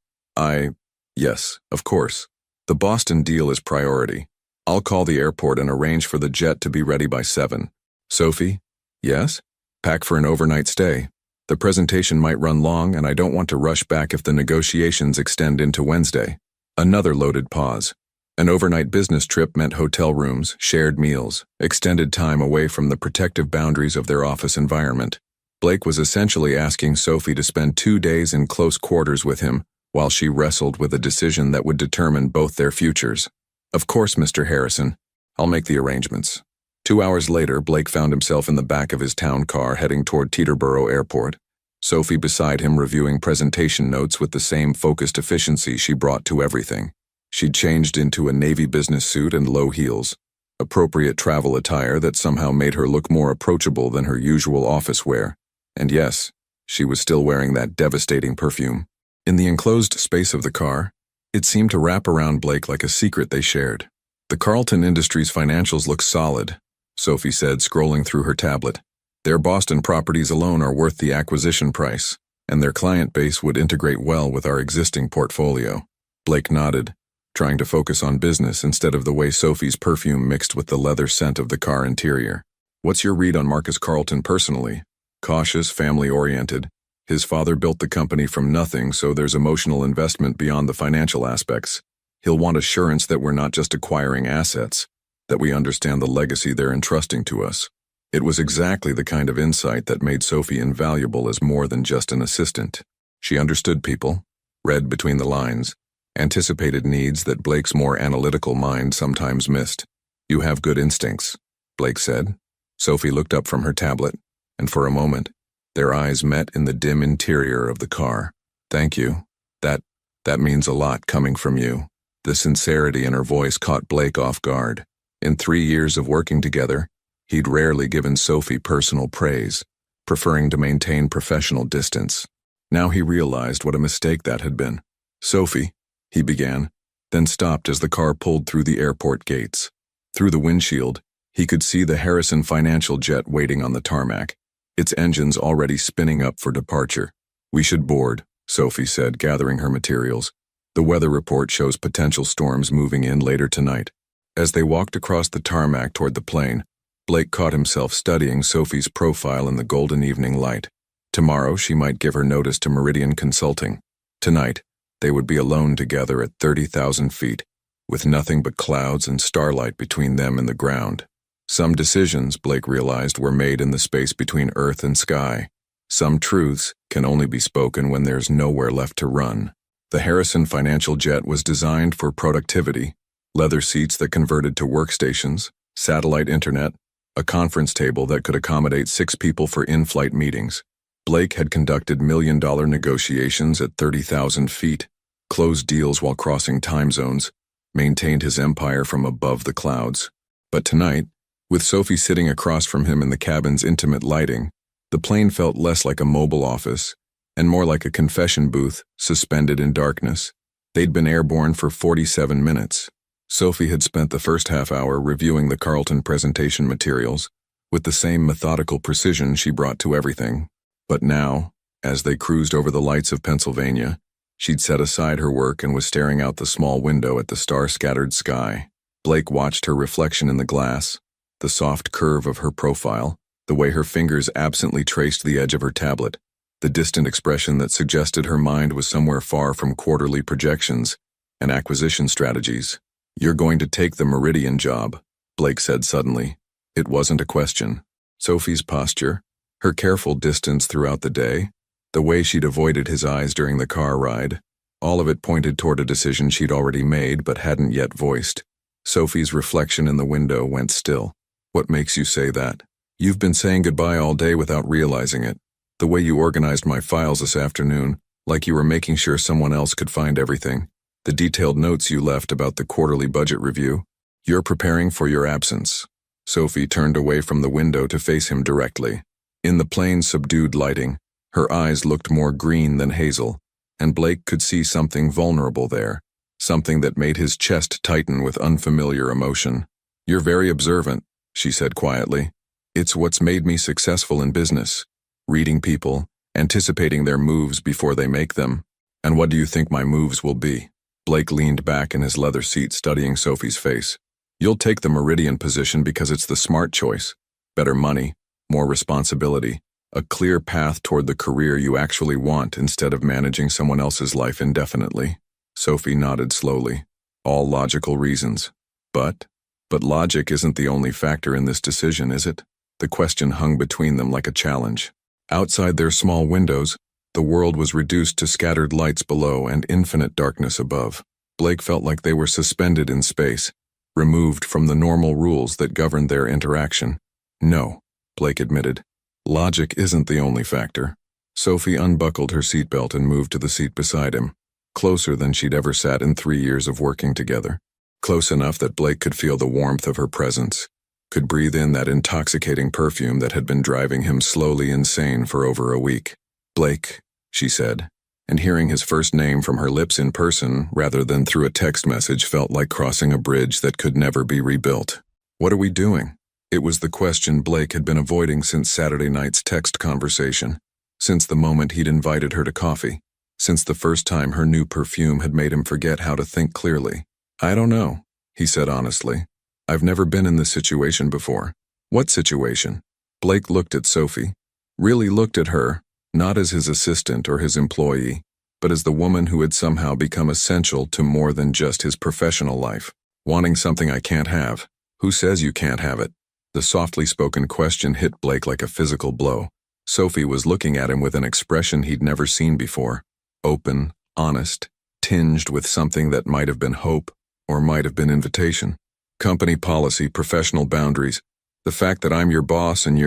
Yes, of course. The Boston deal is priority. I'll call the airport and arrange for the jet to be ready by 7. Sophie? Yes? Pack for an overnight stay. The presentation might run long and I don't want to rush back if the negotiations extend into Wednesday. Another loaded pause. An overnight business trip meant hotel rooms, shared meals, extended time away from the protective boundaries of their office environment. Blake was essentially asking Sophie to spend 2 days in close quarters with him while she wrestled with a decision that would determine both their futures. "Of course, Mr. Harrison. I'll make the arrangements." 2 hours later, Blake found himself in the back of his town car heading toward Teterboro Airport. Sophie beside him reviewing presentation notes with the same focused efficiency she brought to everything. She'd changed into a navy business suit and low heels, appropriate travel attire that somehow made her look more approachable than her usual office wear. And yes, she was still wearing that devastating perfume. In the enclosed space of the car, it seemed to wrap around Blake like a secret they shared. "The Carlton Industries financials look solid," Sophie said, scrolling through her tablet. "Their Boston properties alone are worth the acquisition price, and their client base would integrate well with our existing portfolio." Blake nodded, trying to focus on business instead of the way Sophie's perfume mixed with the leather scent of the car interior. "What's your read on Marcus Carlton personally?" "Cautious, family-oriented. His father built the company from nothing, so there's emotional investment beyond the financial aspects. He'll want assurance that we're not just acquiring assets, that we understand the legacy they're entrusting to us." It was exactly the kind of insight that made Sophie invaluable as more than just an assistant. She understood people, read between the lines, anticipated needs that Blake's more analytical mind sometimes missed. "You have good instincts," Blake said. Sophie looked up from her tablet, and for a moment, their eyes met in the dim interior of the car. "Thank you. That means a lot coming from you." The sincerity in her voice caught Blake off guard. In 3 years of working together, he'd rarely given Sophie personal praise, preferring to maintain professional distance. Now he realized what a mistake that had been. "Sophie," he began, then stopped as the car pulled through the airport gates. Through the windshield, he could see the Harrison financial jet waiting on the tarmac, its engines already spinning up for departure. "We should board," Sophie said, gathering her materials. "The weather report shows potential storms moving in later tonight." As they walked across the tarmac toward the plane, Blake caught himself studying Sophie's profile in the golden evening light. Tomorrow she might give her notice to Meridian Consulting. Tonight, they would be alone together at 30,000 feet, with nothing but clouds and starlight between them and the ground. Some decisions, Blake realized, were made in the space between earth and sky. Some truths can only be spoken when there's nowhere left to run. The Harrison financial jet was designed for productivity, leather seats that converted to workstations, satellite internet, a conference table that could accommodate 6 people for in-flight meetings. Blake had conducted million-dollar negotiations at 30,000 feet, closed deals while crossing time zones, maintained his empire from above the clouds. But tonight, with Sophie sitting across from him in the cabin's intimate lighting, the plane felt less like a mobile office and more like a confession booth suspended in darkness. They'd been airborne for 47 minutes. Sophie had spent the first half hour reviewing the Carlton presentation materials with the same methodical precision she brought to everything. But now, as they cruised over the lights of Pennsylvania, she'd set aside her work and was staring out the small window at the star-scattered sky. Blake watched her reflection in the glass, the soft curve of her profile, the way her fingers absently traced the edge of her tablet, the distant expression that suggested her mind was somewhere far from quarterly projections and acquisition strategies. "You're going to take the Meridian job," Blake said suddenly. It wasn't a question. Sophie's posture, her careful distance throughout the day, the way she'd avoided his eyes during the car ride, all of it pointed toward a decision she'd already made but hadn't yet voiced. Sophie's reflection in the window went still. What makes you say that? You've been saying goodbye all day without realizing it. The way you organized my files this afternoon, like you were making sure someone else could find everything. The detailed notes you left about the quarterly budget review. You're preparing for your absence. Sophie turned away from the window to face him directly. In the plain, subdued lighting, her eyes looked more green than hazel, and Blake could see something vulnerable there, something that made his chest tighten with unfamiliar emotion. You're very observant, she said quietly. It's what's made me successful in business. Reading people, anticipating their moves before they make them. And what do you think my moves will be? Blake leaned back in his leather seat, studying Sophie's face. You'll take the Meridian position because it's the smart choice. Better money, more responsibility, a clear path toward the career you actually want instead of managing someone else's life indefinitely. Sophie nodded slowly. All logical reasons. But logic isn't the only factor in this decision, is it? The question hung between them like a challenge. Outside their small windows, the world was reduced to scattered lights below and infinite darkness above. Blake felt like they were suspended in space, removed from the normal rules that governed their interaction. No, Blake admitted. Logic isn't the only factor. Sophie unbuckled her seatbelt and moved to the seat beside him, closer than she'd ever sat in 3 years of working together. Close enough that Blake could feel the warmth of her presence, could breathe in that intoxicating perfume that had been driving him slowly insane for over a week. Blake, she said, and hearing his first name from her lips in person rather than through a text message felt like crossing a bridge that could never be rebuilt. What are we doing? It was the question Blake had been avoiding since Saturday night's text conversation, since the moment he'd invited her to coffee, since the first time her new perfume had made him forget how to think clearly. I don't know, he said honestly. I've never been in this situation before. What situation? Blake looked at Sophie, really looked at her, not as his assistant or his employee, but as the woman who had somehow become essential to more than just his professional life. Wanting something I can't have. Who says you can't have it? The softly spoken question hit Blake like a physical blow. Sophie was looking at him with an expression he'd never seen before. Open, honest, tinged with something that might have been hope or might have been invitation. Company policy, professional boundaries. The fact that I'm your boss and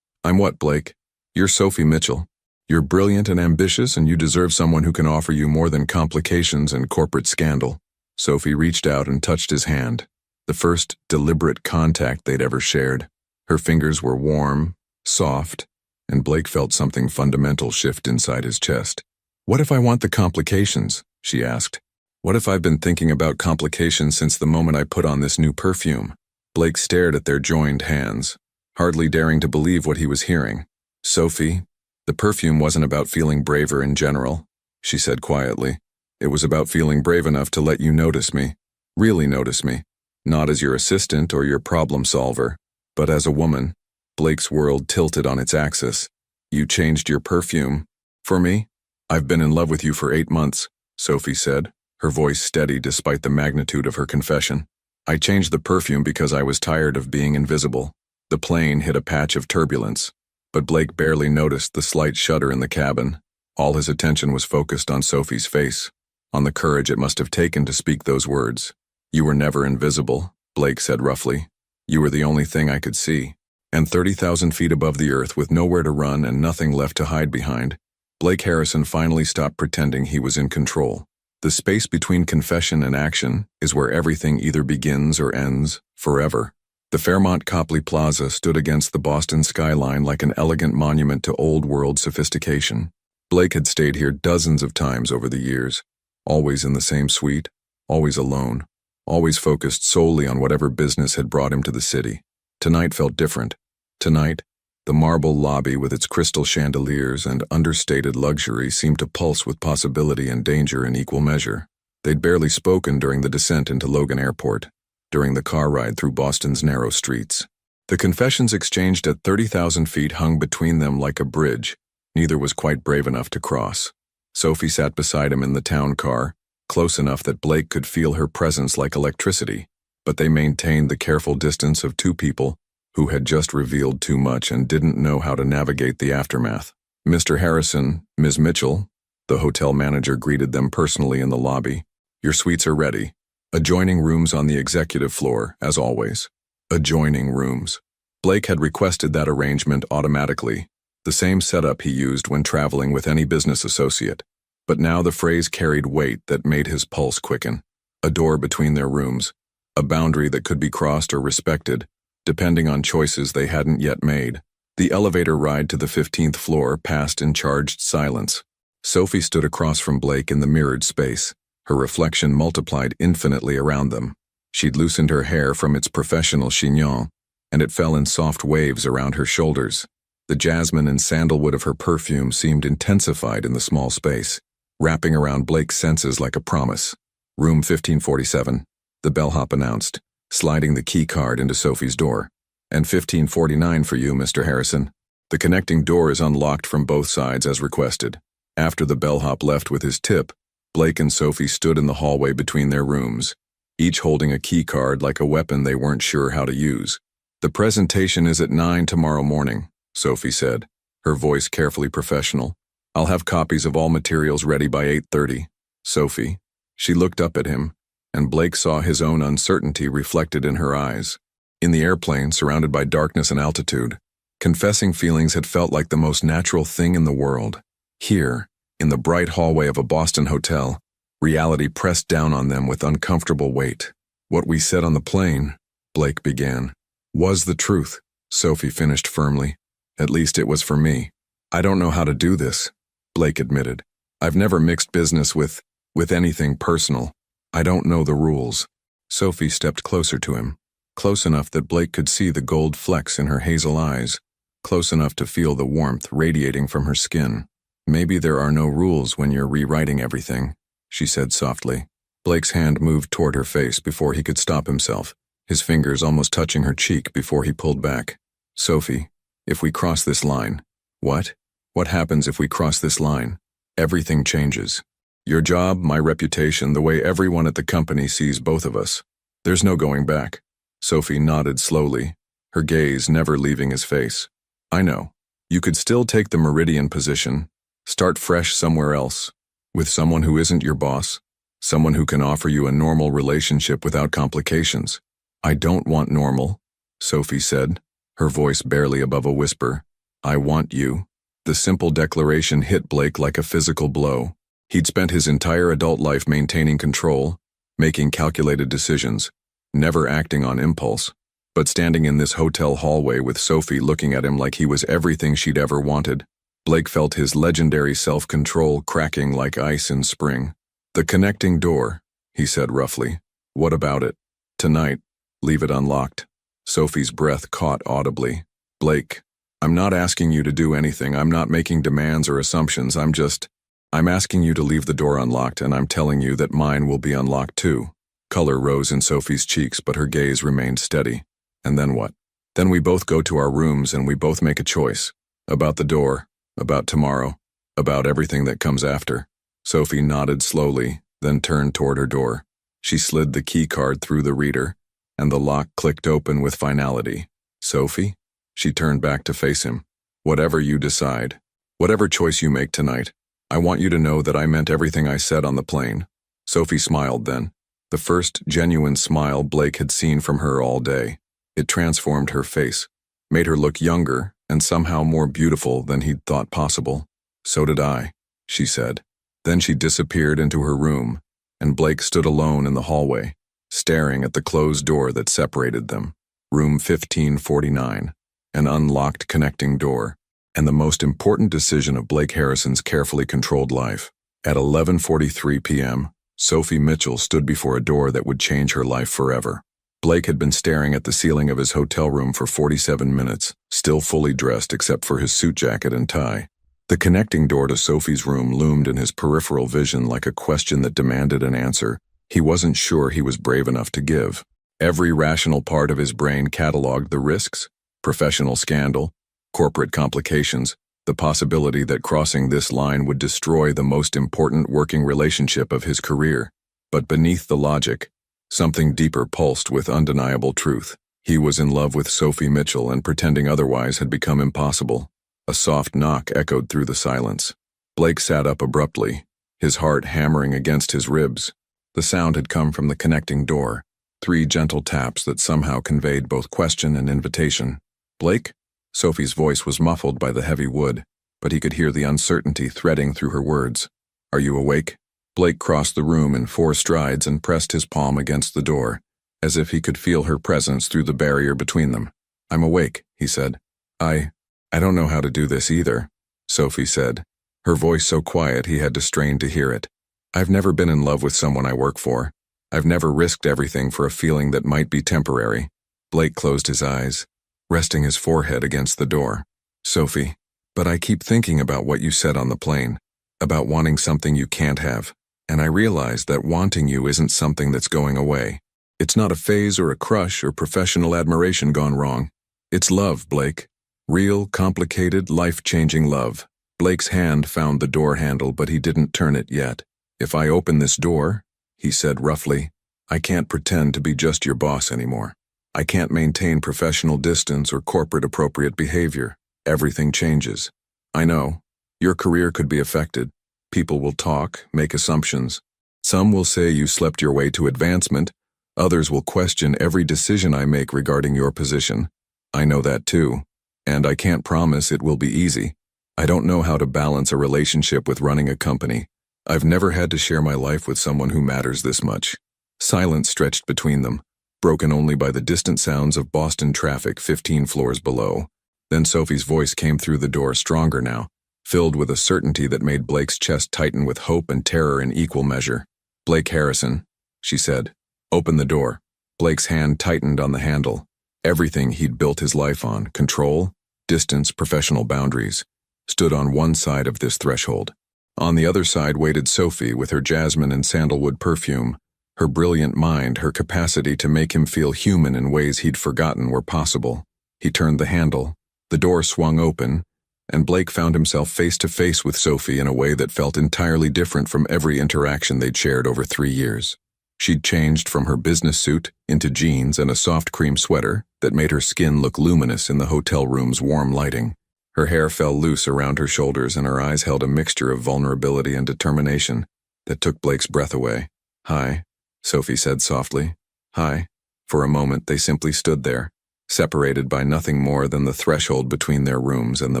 I'm what, Blake? You're Sophie Mitchell. You're brilliant and ambitious, and you deserve someone who can offer you more than complications and corporate scandal. Sophie reached out and touched his hand, the first deliberate contact they'd ever shared. Her fingers were warm, soft, and Blake felt something fundamental shift inside his chest. What if I want the complications? She asked. What if I've been thinking about complications since the moment I put on this new perfume? Blake stared at their joined hands, hardly daring to believe what he was hearing. Sophie, the perfume wasn't about feeling braver in general, she said quietly. It was about feeling brave enough to let you notice me, really notice me, not as your assistant or your problem solver, but as a woman. Blake's world tilted on its axis. You changed your perfume. For me? I've been in love with you for 8 months, Sophie said, her voice steady despite the magnitude of her confession. I changed the perfume because I was tired of being invisible. The plane hit a patch of turbulence, but Blake barely noticed the slight shudder in the cabin. All his attention was focused on Sophie's face, on the courage it must have taken to speak those words. You were never invisible, Blake said roughly. You were the only thing I could see. And 30,000 feet above the earth with nowhere to run and nothing left to hide behind, Blake Harrison finally stopped pretending he was in control. The space between confession and action is where everything either begins or ends, forever. The Fairmont Copley Plaza stood against the Boston skyline like an elegant monument to old-world sophistication. Blake had stayed here dozens of times over the years, always in the same suite, always alone, always focused solely on whatever business had brought him to the city. Tonight felt different. Tonight, the marble lobby with its crystal chandeliers and understated luxury seemed to pulse with possibility and danger in equal measure. They'd barely spoken during the descent into Logan Airport, during the car ride through Boston's narrow streets. The confessions exchanged at 30,000 feet hung between them like a bridge. Neither was quite brave enough to cross. Sophie sat beside him in the town car, close enough that Blake could feel her presence like electricity, but they maintained the careful distance of two people who had just revealed too much and didn't know how to navigate the aftermath. "Mr. Harrison, Ms. Mitchell," the hotel manager greeted them personally in the lobby. "Your suites are ready. Adjoining rooms on the executive floor, as always." Adjoining rooms. Blake had requested that arrangement automatically, the same setup he used when traveling with any business associate. But now the phrase carried weight that made his pulse quicken. A door between their rooms, a boundary that could be crossed or respected, depending on choices they hadn't yet made. The elevator ride to the 15th floor passed in charged silence. Sophie stood across from Blake in the mirrored space, her reflection multiplied infinitely around them. She'd loosened her hair from its professional chignon, and it fell in soft waves around her shoulders. The jasmine and sandalwood of her perfume seemed intensified in the small space, wrapping around Blake's senses like a promise. "Room 1547, the bellhop announced, sliding the key card into Sophie's door. "And 1549 for you, Mr. Harrison." The connecting door is unlocked from both sides as requested. After the bellhop left with his tip, Blake and Sophie stood in the hallway between their rooms, each holding a key card like a weapon they weren't sure how to use. "The presentation is at 9 tomorrow morning," Sophie said, her voice carefully professional. "I'll have copies of all materials ready by 8:30. "Sophie." She looked up at him, and Blake saw his own uncertainty reflected in her eyes. In the airplane, surrounded by darkness and altitude, confessing feelings had felt like the most natural thing in the world. Here, in the bright hallway of a Boston hotel, reality pressed down on them with uncomfortable weight. "What we said on the plane," Blake began, "was the truth," Sophie finished firmly. "At least it was for me. I don't know how to do this," Blake admitted. "I've never mixed business with anything personal. I don't know the rules." Sophie stepped closer to him, close enough that Blake could see the gold flecks in her hazel eyes, close enough to feel the warmth radiating from her skin. "Maybe there are no rules when you're rewriting everything," she said softly. Blake's hand moved toward her face before he could stop himself, his fingers almost touching her cheek before he pulled back. "Sophie, if we cross this line..." "What? What happens if we cross this line?" "Everything changes. Your job, my reputation, the way everyone at the company sees both of us. There's no going back." Sophie nodded slowly, her gaze never leaving his face. "I know. You could still take the Meridian position, start fresh somewhere else, with someone who isn't your boss, someone who can offer you a normal relationship without complications." "I don't want normal," Sophie said, her voice barely above a whisper. "I want you." The simple declaration hit Blake like a physical blow. He'd spent his entire adult life maintaining control, making calculated decisions, never acting on impulse. But standing in this hotel hallway with Sophie looking at him like he was everything she'd ever wanted, Blake felt his legendary self-control cracking like ice in spring. "The connecting door," he said roughly. "What about it? Tonight, leave it unlocked." Sophie's breath caught audibly. "Blake, I'm not asking you to do anything. I'm not making demands or assumptions. I'm asking you to leave the door unlocked, and I'm telling you that mine will be unlocked too." Color rose in Sophie's cheeks, but her gaze remained steady. "And then what?" "Then we both go to our rooms and we both make a choice. About the door, about tomorrow, about everything that comes after." Sophie nodded slowly, then turned toward her door. She slid the key card through the reader, and the lock clicked open with finality. "Sophie?" She turned back to face him. "Whatever you decide, whatever choice you make tonight, I want you to know that I meant everything I said on the plane." Sophie smiled then, the first genuine smile Blake had seen from her all day. It transformed her face, made her look younger and somehow more beautiful than he'd thought possible. "So did I," she said. Then she disappeared into her room, and Blake stood alone in the hallway, staring at the closed door that separated them. Room 1549, an unlocked connecting door, and the most important decision of Blake Harrison's carefully controlled life. At 11:43 p.m., Sophie Mitchell stood before a door that would change her life forever. Blake had been staring at the ceiling of his hotel room for 47 minutes, still fully dressed except for his suit jacket and tie. The connecting door to Sophie's room loomed in his peripheral vision like a question that demanded an answer he wasn't sure he was brave enough to give. Every rational part of his brain cataloged the risks, professional scandal, corporate complications, the possibility that crossing this line would destroy the most important working relationship of his career. But beneath the logic, something deeper pulsed with undeniable truth. He was in love with Sophie Mitchell, and pretending otherwise had become impossible. A soft knock echoed through the silence. Blake sat up abruptly, his heart hammering against his ribs. The sound had come from the connecting door, 3 gentle taps that somehow conveyed both question and invitation. "Blake?" Sophie's voice was muffled by the heavy wood, but he could hear the uncertainty threading through her words. "Are you awake?" Blake crossed the room in 4 strides and pressed his palm against the door, as if he could feel her presence through the barrier between them. "I'm awake," he said. I don't know how to do this either," Sophie said, her voice so quiet he had to strain to hear it. "I've never been in love with someone I work for. I've never risked everything for a feeling that might be temporary." Blake closed his eyes, resting his forehead against the door. "Sophie, but I keep thinking about what you said on the plane, about wanting something you can't have, and I realize that wanting you isn't something that's going away. It's not a phase or a crush or professional admiration gone wrong. It's love, Blake. Real, complicated, life-changing love." Blake's hand found the door handle, but he didn't turn it yet. "If I open this door," he said roughly, "I can't pretend to be just your boss anymore. I can't maintain professional distance or corporate appropriate behavior. Everything changes. I know. Your career could be affected. People will talk, make assumptions. Some will say you slept your way to advancement. Others will question every decision I make regarding your position. I know that too. And I can't promise it will be easy. I don't know how to balance a relationship with running a company. I've never had to share my life with someone who matters this much." Silence stretched between them, broken only by the distant sounds of Boston traffic 15 floors below. Then Sophie's voice came through the door, stronger now, filled with a certainty that made Blake's chest tighten with hope and terror in equal measure. "Blake Harrison," she said. "Open the door." Blake's hand tightened on the handle. Everything he'd built his life on, control, distance, professional boundaries, stood on one side of this threshold. On the other side waited Sophie with her jasmine and sandalwood perfume, her brilliant mind, her capacity to make him feel human in ways he'd forgotten were possible. He turned the handle, the door swung open, and Blake found himself face to face with Sophie in a way that felt entirely different from every interaction they'd shared over 3 years. She'd changed from her business suit into jeans and a soft cream sweater that made her skin look luminous in the hotel room's warm lighting. Her hair fell loose around her shoulders, and her eyes held a mixture of vulnerability and determination that took Blake's breath away. "Hi," Sophie said softly. "Hi." For a moment they simply stood there, separated by nothing more than the threshold between their rooms and the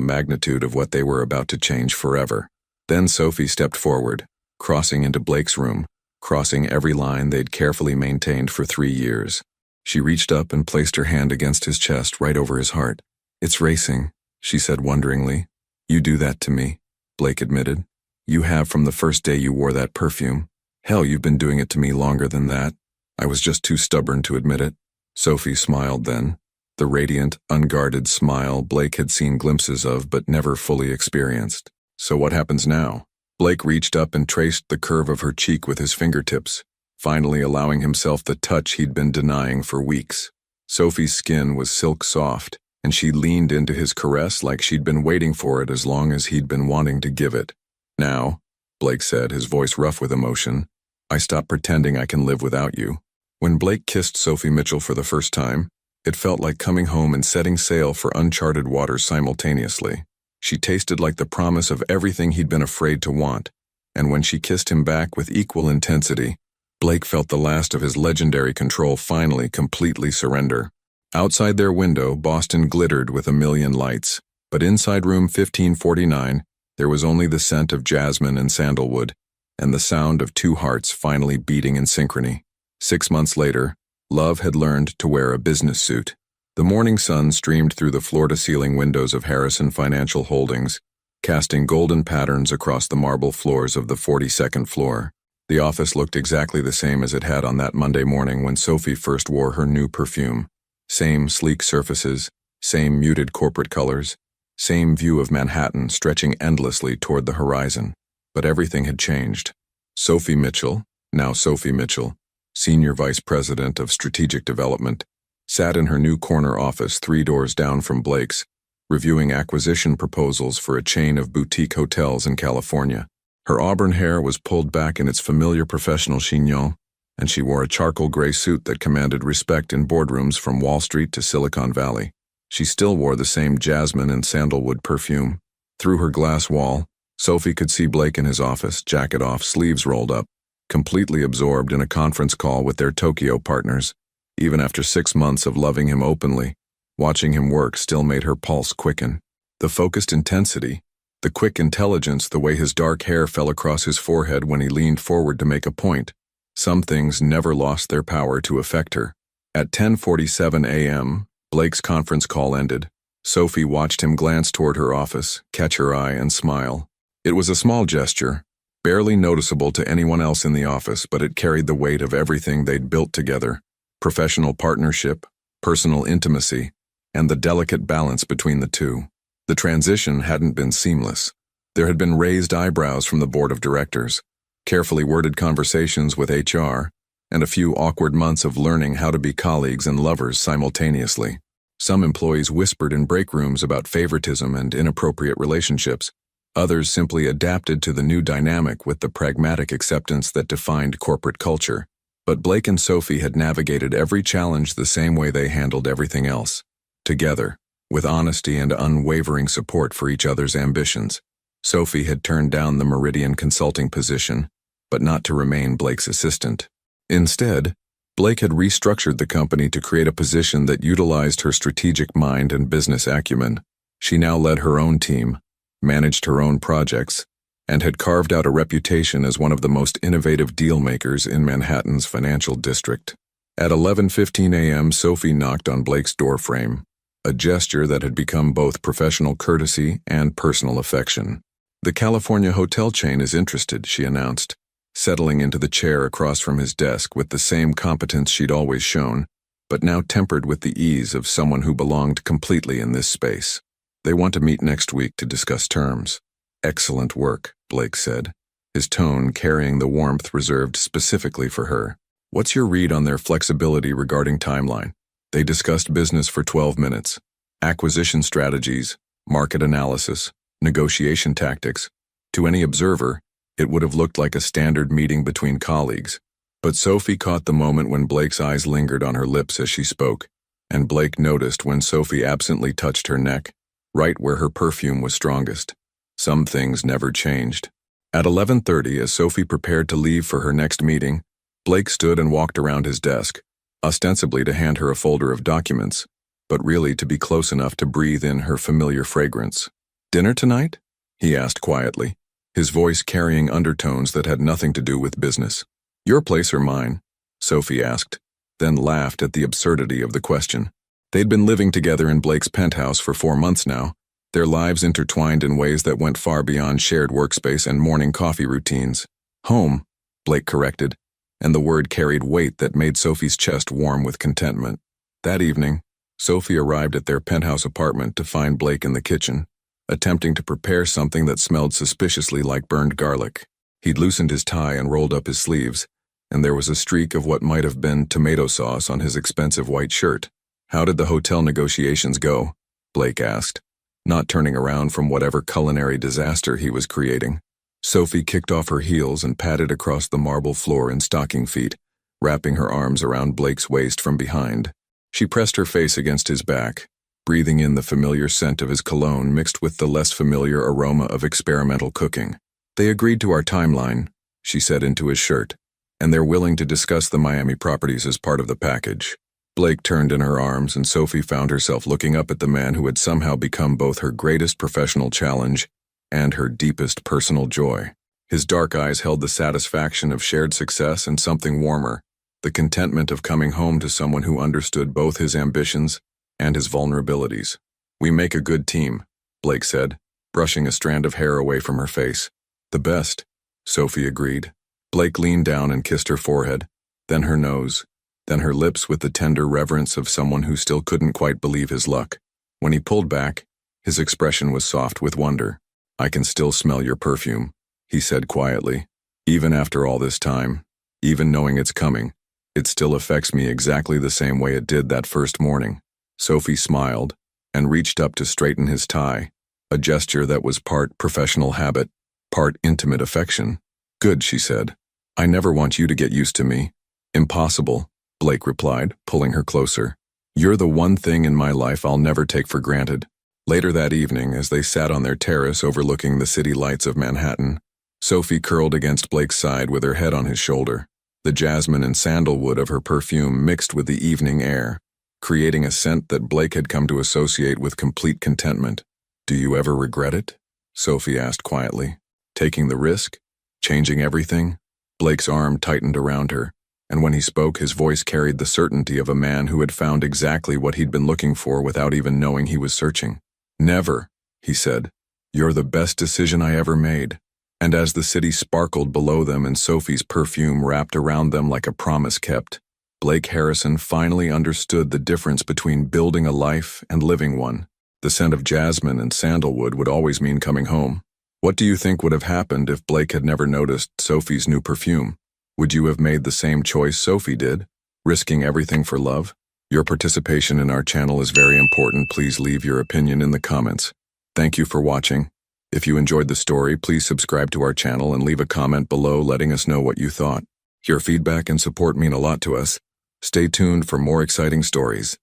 magnitude of what they were about to change forever. Then Sophie stepped forward, crossing into Blake's room, crossing every line they'd carefully maintained for 3 years. She reached up and placed her hand against his chest, right over his heart. "It's racing," she said wonderingly. "You do that to me," Blake admitted. "You have from the first day you wore that perfume. Hell, you've been doing it to me longer than that. I was just too stubborn to admit it." Sophie smiled then, the radiant, unguarded smile Blake had seen glimpses of but never fully experienced. "So what happens now?" Blake reached up and traced the curve of her cheek with his fingertips, finally allowing himself the touch he'd been denying for weeks. Sophie's skin was silk soft, and she leaned into his caress like she'd been waiting for it as long as he'd been wanting to give it. "Now," Blake said, his voice rough with emotion, "I stopped pretending I can live without you." When Blake kissed Sophie Mitchell for the first time, it felt like coming home and setting sail for uncharted waters simultaneously. She tasted like the promise of everything he'd been afraid to want, and when she kissed him back with equal intensity, Blake felt the last of his legendary control finally completely surrender. Outside their window, Boston glittered with a million lights, but inside room 1549, there was only the scent of jasmine and sandalwood, and the sound of 2 hearts finally beating in synchrony. 6 months later, Love had learned to wear a business suit. The morning sun streamed through the floor-to-ceiling windows of Harrison Financial Holdings, casting golden patterns across the marble floors of the 42nd floor. The office looked exactly the same as it had on that Monday morning when Sophie first wore her new perfume. Same sleek surfaces, same muted corporate colors, same view of Manhattan stretching endlessly toward the horizon. But everything had changed. Sophie Mitchell, now Sophie Mitchell, Senior Vice President of Strategic Development, sat in her new corner office 3 doors down from Blake's, reviewing acquisition proposals for a chain of boutique hotels in California. Her auburn hair was pulled back in its familiar professional chignon, and she wore a charcoal gray suit that commanded respect in boardrooms from Wall Street to Silicon Valley. She still wore the same jasmine and sandalwood perfume. Through her glass wall, Sophie could see Blake in his office, jacket off, sleeves rolled up, completely absorbed in a conference call with their Tokyo partners. Even after 6 months of loving him openly, watching him work still made her pulse quicken. The focused intensity, the quick intelligence, the way his dark hair fell across his forehead when he leaned forward to make a point. Some things never lost their power to affect her. At 10:47 a.m., Blake's conference call ended. Sophie watched him glance toward her office, catch her eye, and smile. It was a small gesture, barely noticeable to anyone else in the office, but it carried the weight of everything they'd built together: professional partnership, personal intimacy, and the delicate balance between the two. The transition hadn't been seamless. There had been raised eyebrows from the board of directors, carefully worded conversations with HR, and a few awkward months of learning how to be colleagues and lovers simultaneously. Some employees whispered in break rooms about favoritism and inappropriate relationships. Others simply adapted to the new dynamic with the pragmatic acceptance that defined corporate culture. But Blake and Sophie had navigated every challenge the same way they handled everything else. Together, with honesty and unwavering support for each other's ambitions. Sophie had turned down the Meridian consulting position, but not to remain Blake's assistant. Instead, Blake had restructured the company to create a position that utilized her strategic mind and business acumen. She now led her own team, managed her own projects, and had carved out a reputation as one of the most innovative deal-makers in Manhattan's financial district. At 11:15 a.m., Sophie knocked on Blake's doorframe, a gesture that had become both professional courtesy and personal affection. "The California hotel chain is interested," she announced, settling into the chair across from his desk with the same competence she'd always shown, but now tempered with the ease of someone who belonged completely in this space. "They want to meet next week to discuss terms." "Excellent work," Blake said, his tone carrying the warmth reserved specifically for her. "What's your read on their flexibility regarding timeline?" They discussed business for 12 minutes. Acquisition strategies, market analysis, negotiation tactics. To any observer, it would have looked like a standard meeting between colleagues. But Sophie caught the moment when Blake's eyes lingered on her lips as she spoke, and Blake noticed when Sophie absently touched her neck, right where her perfume was strongest. Some things never changed. At 11:30, as Sophie prepared to leave for her next meeting, Blake stood and walked around his desk, ostensibly to hand her a folder of documents, but really to be close enough to breathe in her familiar fragrance. "Dinner tonight?" he asked quietly, his voice carrying undertones that had nothing to do with business. "Your place or mine?" Sophie asked, then laughed at the absurdity of the question. They'd been living together in Blake's penthouse for 4 months now, their lives intertwined in ways that went far beyond shared workspace and morning coffee routines. "Home," Blake corrected, and the word carried weight that made Sophie's chest warm with contentment. That evening, Sophie arrived at their penthouse apartment to find Blake in the kitchen, attempting to prepare something that smelled suspiciously like burned garlic. He'd loosened his tie and rolled up his sleeves, and there was a streak of what might have been tomato sauce on his expensive white shirt. "How did the hotel negotiations go?" Blake asked, not turning around from whatever culinary disaster he was creating. Sophie kicked off her heels and padded across the marble floor in stocking feet, wrapping her arms around Blake's waist from behind. She pressed her face against his back, breathing in the familiar scent of his cologne mixed with the less familiar aroma of experimental cooking. "They agreed to our timeline," she said into his shirt, "and they're willing to discuss the Miami properties as part of the package." Blake turned in her arms, and Sophie found herself looking up at the man who had somehow become both her greatest professional challenge and her deepest personal joy. His dark eyes held the satisfaction of shared success and something warmer, the contentment of coming home to someone who understood both his ambitions and his vulnerabilities. "We make a good team," Blake said, brushing a strand of hair away from her face. "The best," Sophie agreed. Blake leaned down and kissed her forehead, then her nose, then her lips with the tender reverence of someone who still couldn't quite believe his luck. When he pulled back, his expression was soft with wonder. "I can still smell your perfume," he said quietly. "Even after all this time, even knowing it's coming, it still affects me exactly the same way it did that first morning." Sophie smiled and reached up to straighten his tie, a gesture that was part professional habit, part intimate affection. "Good," she said. "I never want you to get used to me. Impossible, Blake replied, pulling her closer. You're the one thing in my life I'll never take for granted. Later that evening, as they sat on their terrace overlooking the city lights of Manhattan, Sophie curled against Blake's side with her head on his shoulder. The jasmine and sandalwood of her perfume mixed with the evening air, creating a scent that Blake had come to associate with complete contentment. Do you ever regret it? Sophie asked quietly. Taking the risk? Changing everything? Blake's arm tightened around her, and when he spoke, his voice carried the certainty of a man who had found exactly what he'd been looking for without even knowing he was searching. Never, he said. You're the best decision I ever made. And as the city sparkled below them and Sophie's perfume wrapped around them like a promise kept, Blake Harrison finally understood the difference between building a life and living one. The scent of jasmine and sandalwood would always mean coming home. What do you think would have happened if Blake had never noticed Sophie's new perfume? Would you have made the same choice Sophie did, risking everything for love? Your participation in our channel is very important. Please leave your opinion in the comments. Thank you for watching. If you enjoyed the story, please subscribe to our channel and leave a comment below letting us know what you thought. Your feedback and support mean a lot to us. Stay tuned for more exciting stories.